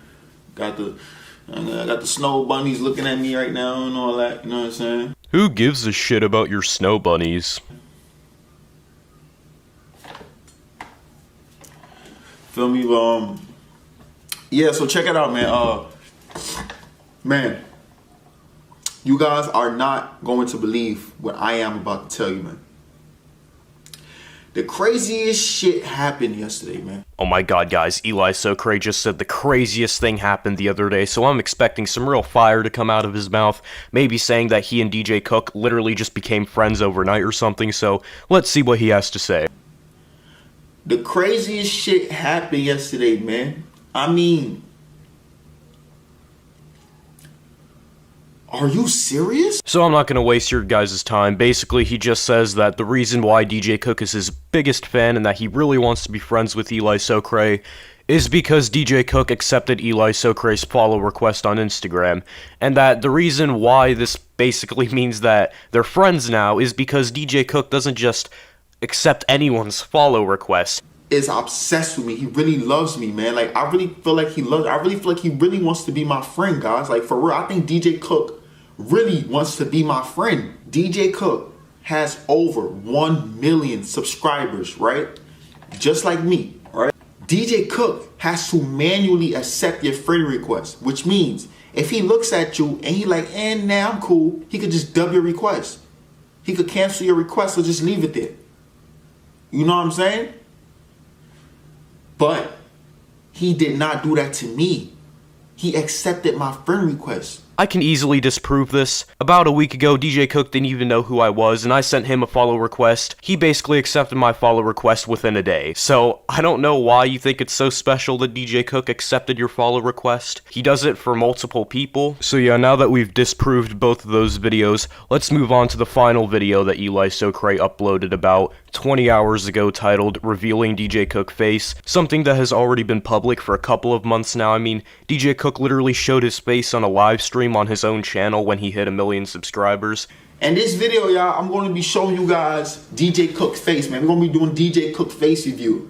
S4: Got the snow bunnies looking at me right now and all that, you know what I'm saying?
S1: Who gives a shit about your snow bunnies?
S4: Feel me? Yeah, so check it out, man. Man, you guys are not going to believe what I am about to tell you, man. The craziest shit happened yesterday, man.
S1: Oh my god, guys, Elisocray just said the craziest thing happened the other day, so I'm expecting some real fire to come out of his mouth, maybe saying that he and DJ Cook literally just became friends overnight or something, so let's see what he has to say.
S4: The craziest shit happened yesterday, man. I mean, are you serious?
S1: So I'm not going to waste your guys' time. Basically, he just says that the reason why DJ Cook is his biggest fan and that he really wants to be friends with Elisocray is because DJ Cook accepted Elisocray's follow request on Instagram, and that the reason why this basically means that they're friends now is because DJ Cook doesn't just accept anyone's follow request.
S4: Is obsessed with me. He really loves me, man. Like, I really feel like he loves, I really feel like he really wants to be my friend, guys. Like, for real, I think DJ Cook really wants to be my friend. DJ Cook has over 1 million subscribers, right? Just like me, right? DJ Cook has to manually accept your friend request, which means if he looks at you and he like, nah, I'm cool, he could just dub your request. He could cancel your request or just leave it there. You know what I'm saying? But he did not do that to me. He accepted my friend request.
S1: I can easily disprove this. About a week ago, DJ Cook didn't even know who I was, and I sent him a follow request. He basically accepted my follow request within a day. So, I don't know why you think it's so special that DJ Cook accepted your follow request. He does it for multiple people. So yeah, now that we've disproved both of those videos, let's move on to the final video that Elisocray uploaded about 20 hours ago titled Revealing DJ Cook Face, something that has already been public for a couple of months now. I mean, DJ Cook literally showed his face on a live stream on his own channel when he hit 1 million subscribers.
S4: And this video, y'all, I'm going to be showing you guys DJ Cook face, man. We're going to be doing DJ Cook face reveal.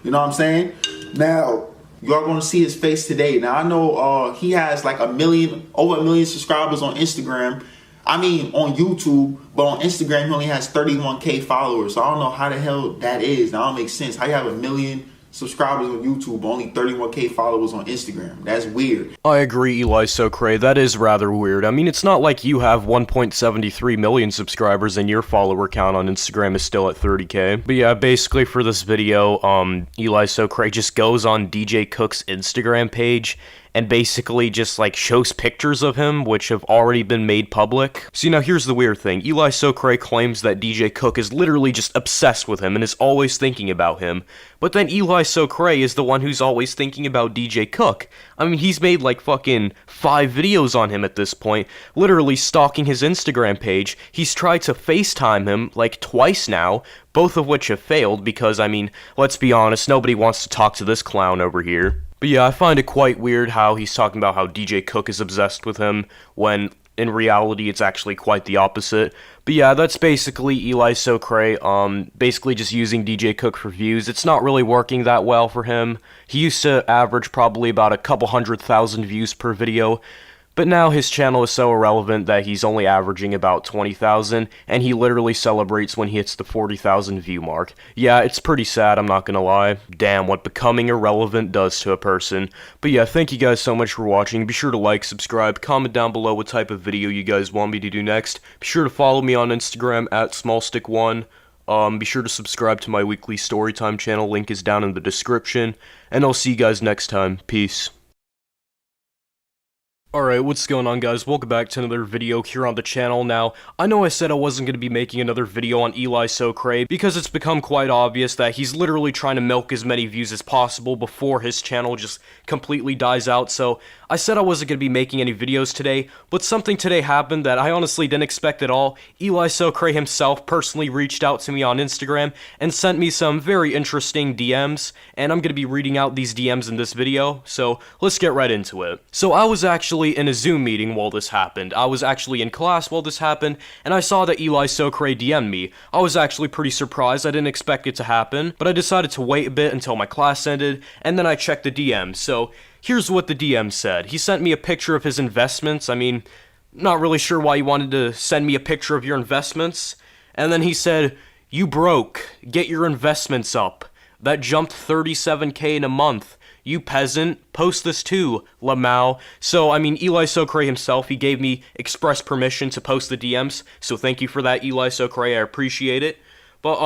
S4: You know what I'm saying? Now, y'all going to see his face today. Now, I know he has like over 1 million subscribers on Instagram. I mean, on YouTube, but on Instagram, he only has 31K followers. So I don't know how the hell that is. That don't make sense. How you have 1 million subscribers on YouTube, only 31K followers on Instagram? That's weird.
S1: I agree, Elisocray, that is rather weird. I mean, it's not like you have 1.73 million subscribers and your follower count on Instagram is still at 30K. But yeah, basically for this video, Elisocray just goes on DJ Cook's Instagram page and basically just like shows pictures of him which have already been made public. See, now here's the weird thing. Elisocray claims that DJ Cook is literally just obsessed with him and is always thinking about him, but then Elisocray is the one who's always thinking about DJ Cook. I mean, he's made like fucking 5 videos on him at this point, literally stalking his Instagram page. He's tried to FaceTime him like twice now, both of which have failed because, I mean, let's be honest, nobody wants to talk to this clown over here. But yeah, I find it quite weird how he's talking about how DJ Cook is obsessed with him when in reality it's actually quite the opposite. But yeah, that's basically Elisocray, basically just using DJ Cook for views. It's not really working that well for him. He used to average probably about a couple 100,000 views per video, but now his channel is so irrelevant that he's only averaging about 20,000, and he literally celebrates when he hits the 40,000 view mark. Yeah, it's pretty sad, I'm not gonna lie. Damn, what becoming irrelevant does to a person. But yeah, thank you guys so much for watching. Be sure to like, subscribe, comment down below what type of video you guys want me to do next. Be sure to follow me on Instagram at smallstick1. Be sure to subscribe to my weekly storytime channel, link is down in the description, and I'll see you guys next time. Peace. Alright, what's going on guys? Welcome back to another video here on the channel. Now, I know I said I wasn't going to be making another video on Elisocray because it's become quite obvious that he's literally trying to milk as many views as possible before his channel just completely dies out, so I said I wasn't going to be making any videos today, but something today happened that I honestly didn't expect at all. Elisocray himself personally reached out to me on Instagram and sent me some very interesting DMs, and I'm going to be reading out these DMs in this video, so let's get right into it. So I was actually in a Zoom meeting while this happened. I was actually in class while this happened, and I saw that Elisocray DM'd me. I was actually pretty surprised. I didn't expect it to happen, but I decided to wait a bit until my class ended, and then I checked the DMs. So here's what the DM said. He sent me a picture of his investments. I mean, not really sure why you wanted to send me a picture of your investments. And then he said, "You broke. Get your investments up. That jumped 37k in a month. You peasant, post this too, Lamau." So, I mean, Elisocray himself, he gave me express permission to post the DMs, so thank you for that, Elisocray, I appreciate it. But,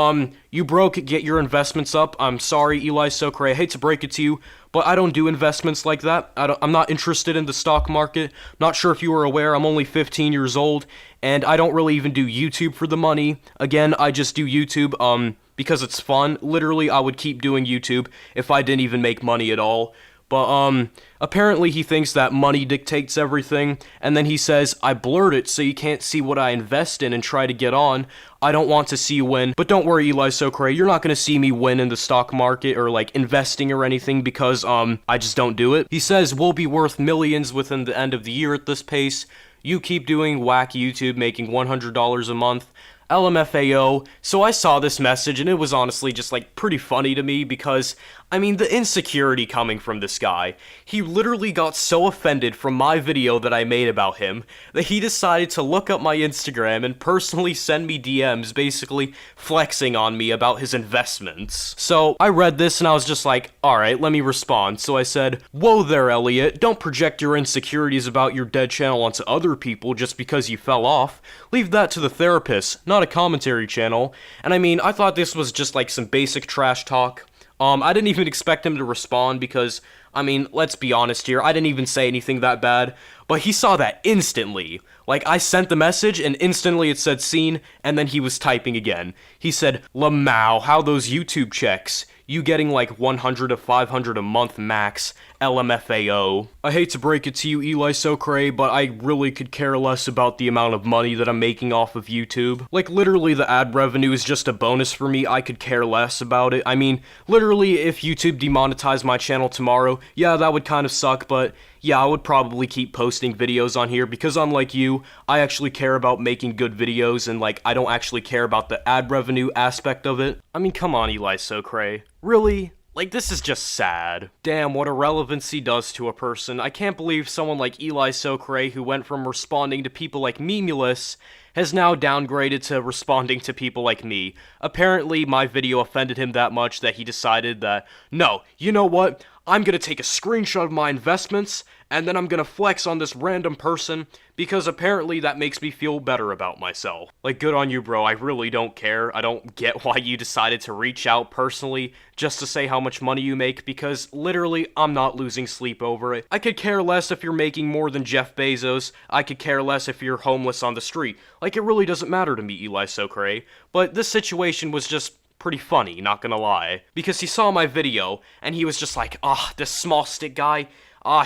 S1: you broke, get your investments up. I'm sorry, Elisocray, I hate to break it to you, but I don't do investments like that. I'm not interested in the stock market. Not sure if you were aware, I'm only 15 years old, and I don't really even do YouTube for the money. Again, I just do YouTube, because it's fun. Literally, I would keep doing YouTube if I didn't even make money at all. But, apparently he thinks that money dictates everything, and then he says, "I blurred it so you can't see what I invest in and try to get on. I don't want to see you win." But don't worry, Elisocray, you're not gonna see me win in the stock market or, like, investing or anything because, I just don't do it. He says, "We'll be worth millions within the end of the year at this pace. You keep doing whack YouTube, making $100 a month. LMFAO." So I saw this message and it was honestly just like pretty funny to me because, I mean, the insecurity coming from this guy. He literally got so offended from my video that I made about him that he decided to look up my Instagram and personally send me DMs basically flexing on me about his investments. So I read this and I was just like, alright, let me respond. So I said, "Whoa there, Elliot, don't project your insecurities about your dead channel onto other people just because you fell off. Leave that to the therapist, not a commentary channel." And I mean, I thought this was just like some basic trash talk. I didn't even expect him to respond because, I mean, let's be honest here, I didn't even say anything that bad, but he saw that instantly. Like, I sent the message, and instantly it said seen, and then he was typing again. He said, "Lamau, how those YouTube checks? You getting like 100 to 500 a month max, LMFAO." I hate to break it to you, Elisocray, but I really could care less about the amount of money that I'm making off of YouTube. Like, literally, the ad revenue is just a bonus for me. I could care less about it. I mean, literally, if YouTube demonetized my channel tomorrow, yeah, that would kind of suck, but yeah, I would probably keep posting videos on here because unlike you, I actually care about making good videos and, like, I don't actually care about the ad revenue aspect of it. I mean, come on, Elisocray. Really? Like, this is just sad. Damn, what irrelevancy does to a person. I can't believe someone like Elisocray, who went from responding to people like Memeulous, has now downgraded to responding to people like me. Apparently, my video offended him that much that he decided that, no, you know what? I'm gonna take a screenshot of my investments, and then I'm gonna flex on this random person, because apparently that makes me feel better about myself. Like, good on you, bro, I really don't care. I don't get why you decided to reach out personally just to say how much money you make, because literally, I'm not losing sleep over it. I could care less if you're making more than Jeff Bezos. I could care less if you're homeless on the street. Like, it really doesn't matter to me, Elisocray. But this situation was just pretty funny, not gonna lie. Because he saw my video, and he was just like, this small stick guy,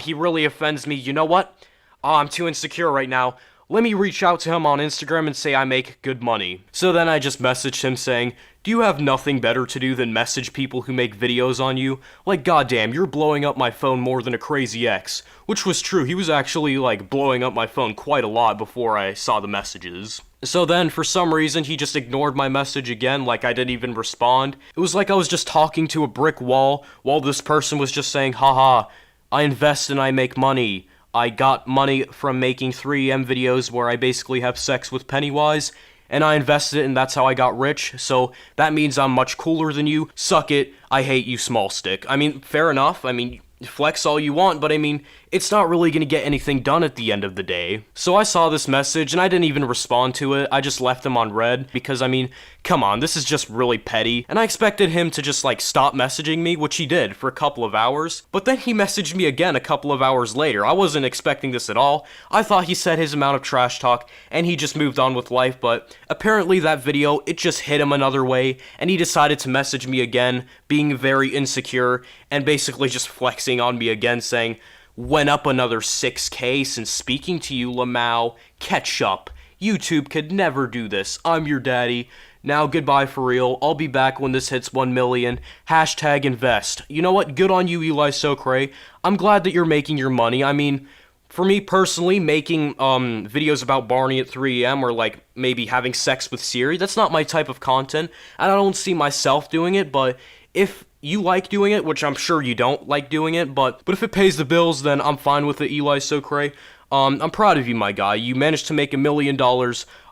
S1: he really offends me. You know what? I'm too insecure right now. let me reach out to him on Instagram and say I make good money. So then I just messaged him saying, do you have nothing better to do than message people who make videos on you? Like, goddamn, you're blowing up my phone more than a crazy ex. Which was true, he was actually, like, blowing up my phone quite a lot before I saw the messages. So then, for some reason, he just ignored my message again, like I didn't even respond. It was like I was just talking to a brick wall, while this person was just saying, haha, I invest and I make money. I got money from making 3am videos where I basically have sex with Pennywise, and I invested it and that's how I got rich, so that means I'm much cooler than you. Suck it, I hate you, small stick. I mean, fair enough, I mean, flex all you want, but I mean, it's not really gonna get anything done at the end of the day. So I saw this message, and I didn't even respond to it, I just left him on read, because I mean, come on, this is just really petty, and I expected him to just like stop messaging me, which he did for a couple of hours, but then he messaged me again a couple of hours later. I wasn't expecting this at all. I thought he said his amount of trash talk, and he just moved on with life, but apparently that video, it just hit him another way, and he decided to message me again, being very insecure, and basically just flexing on me again, saying, went up another 6K since speaking to you, Lamau. Catch up. YouTube could never do this. I'm your daddy. Now goodbye for real. I'll be back when this hits 1 million. Hashtag invest. You know what? Good on you, Elisocray. I'm glad that you're making your money. I mean, for me personally, making videos about Barney at 3am or like maybe having sex with Siri, that's not my type of content. And I don't see myself doing it, but if you like doing it, which I'm sure you don't like doing it, but if it pays the bills, then I'm fine with it, Elisocray. I'm proud of you, my guy. You managed to make $1 million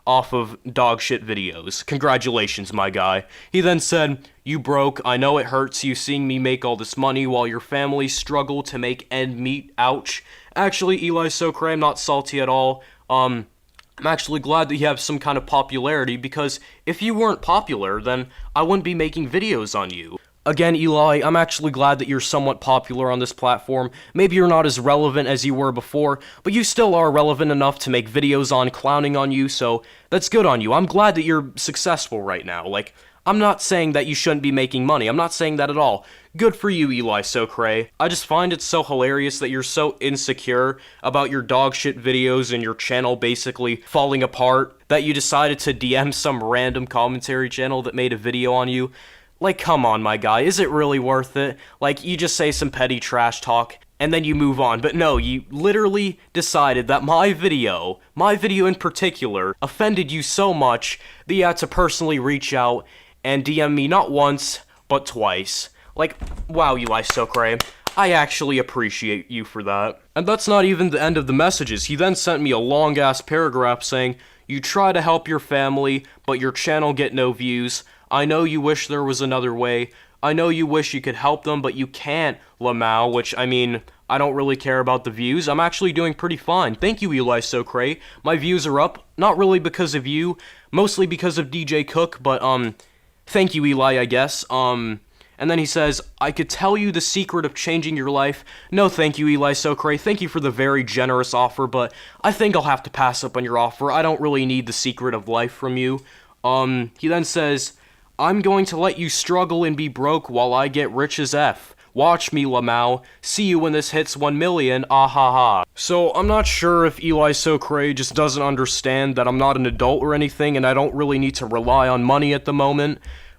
S1: off of dog shit videos. Congratulations, my guy. He then said, you broke. I know it hurts you seeing me make all this money while your family struggle to make end meet. Ouch. Actually, Elisocray, I'm not salty at all. I'm actually glad that you have some kind of popularity, because if you weren't popular, then I wouldn't be making videos on you. Again, Eli, I'm actually glad that you're somewhat popular on this platform. Maybe you're not as relevant as you were before, but you still are relevant enough to make videos on clowning on you, so that's good on you. I'm glad that you're successful right now. Like, I'm not saying that you shouldn't be making money. I'm not saying that at all. Good for you, Elisocray. I just find it so hilarious that you're so insecure about your dog shit videos and your channel basically falling apart that you decided to DM some random commentary channel that made a video on you. Like, come on, my guy, is it really worth it? Like, you just say some petty trash talk, and then you move on. But no, you literally decided that my video in particular, offended you so much that you had to personally reach out and DM me not once, but twice. Like, wow, Elisocray, I actually appreciate you for that. And that's not even the end of the messages. He then sent me a long-ass paragraph saying, you try to help your family, but your channel get no views. I know you wish there was another way. I know you wish you could help them, but you can't, Lamau, which, I mean, I don't really care about the views. I'm actually doing pretty fine. Thank you, Elisocray. My views are up, not really because of you, mostly because of DJ Cook, but, thank you, Eli, I guess. And then he says, I could tell you the secret of changing your life. No, thank you, Elisocray. Thank you for the very generous offer, but I think I'll have to pass up on your offer. I don't really need the secret of life from you. He then says, I'm going to let you struggle and be broke while I get rich as F. Watch me, Lamau. See you when this hits 1 million, ah ha ha. So, I'm not sure if Elisocray just doesn't understand that I'm not an adult or anything and I don't really need to rely on money at the moment.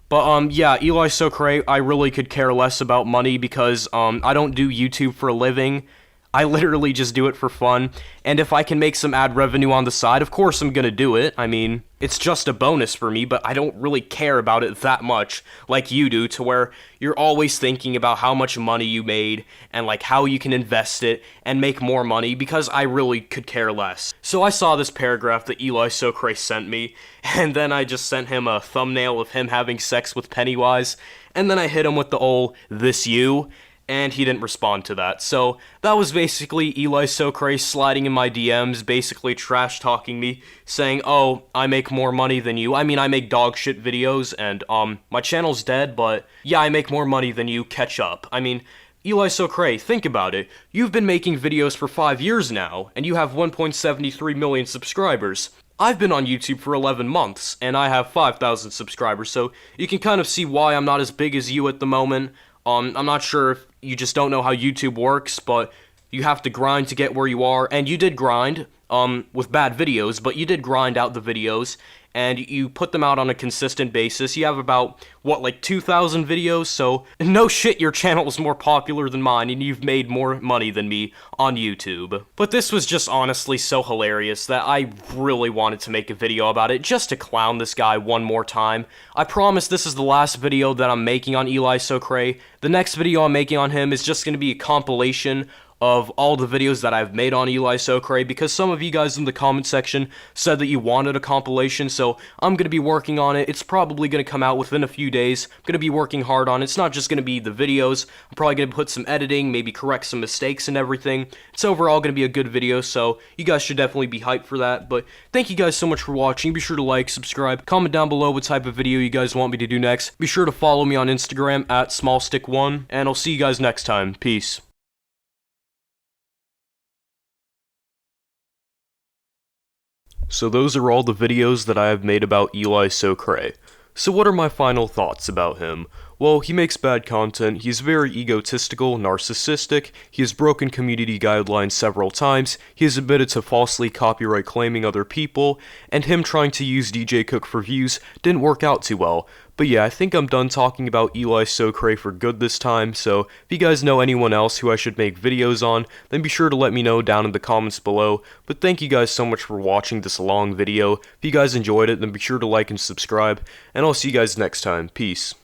S1: But, yeah, Elisocray, I really could care less about money because, I don't do YouTube for a living. I literally just do it for fun, and if I can make some ad revenue on the side, of course I'm gonna do it. I mean, it's just a bonus for me, but I don't really care about it that much, like you do, to where you're always thinking about how much money you made, and like how you can invest it, and make more money, because I really could care less. So I saw this paragraph that Elisocray sent me, and then I just sent him a thumbnail of him having sex with Pennywise, and then I hit him with the old, this you? And he didn't respond to that. So that was basically Elisocray sliding in my DMs, basically trash-talking me, saying, oh, I make more money than you. I mean, I make dog shit videos, and, my channel's dead, but yeah, I make more money than you, catch up. I mean, Elisocray, think about it. You've been making videos for 5 years now, and you have 1.73 million subscribers. I've been on YouTube for 11 months, and I have 5,000 subscribers, so you can kind of see why I'm not as big as you at the moment. I'm not sure if you just don't know how YouTube works, but You have to grind to get where you are, and you did grind, with bad videos, but you did grind out the videos, and you put them out on a consistent basis. You have about, what, like 2,000 videos, so no shit your channel is more popular than mine, and you've made more money than me on YouTube. But this was just honestly so hilarious that I really wanted to make a video about it, just to clown this guy one more time. I promise this is the last video that I'm making on Elisocray. The next video I'm making on him is just going to be a compilation of all the videos that I've made on Elisocray, because some of you guys in the comment section said that you wanted a compilation, so I'm going to be working on it. It's probably going to come out within a few days. I'm going to be working hard on it. It's not just going to be the videos. I'm probably going to put some editing, maybe correct some mistakes and everything. It's overall going to be a good video, so you guys should definitely be hyped for that. But thank you guys so much for watching. Be sure to like, subscribe, comment down below what type of video you guys want me to do next. Be sure to follow me on Instagram at smallstick1, and I'll see you guys next time. Peace. So those are all the videos that I have made about Elisocray. So what are my final thoughts about him? Well, he makes bad content, he's very egotistical, narcissistic, he has broken community guidelines several times, he has admitted to falsely copyright claiming other people, and him trying to use DJ Cook for views didn't work out too well. But yeah, I think I'm done talking about Elisocray for good this time, so if you guys know anyone else who I should make videos on, then be sure to let me know down in the comments below. But thank you guys so much for watching this long video. If you guys enjoyed it, then be sure to like and subscribe, and I'll see you guys next time. Peace.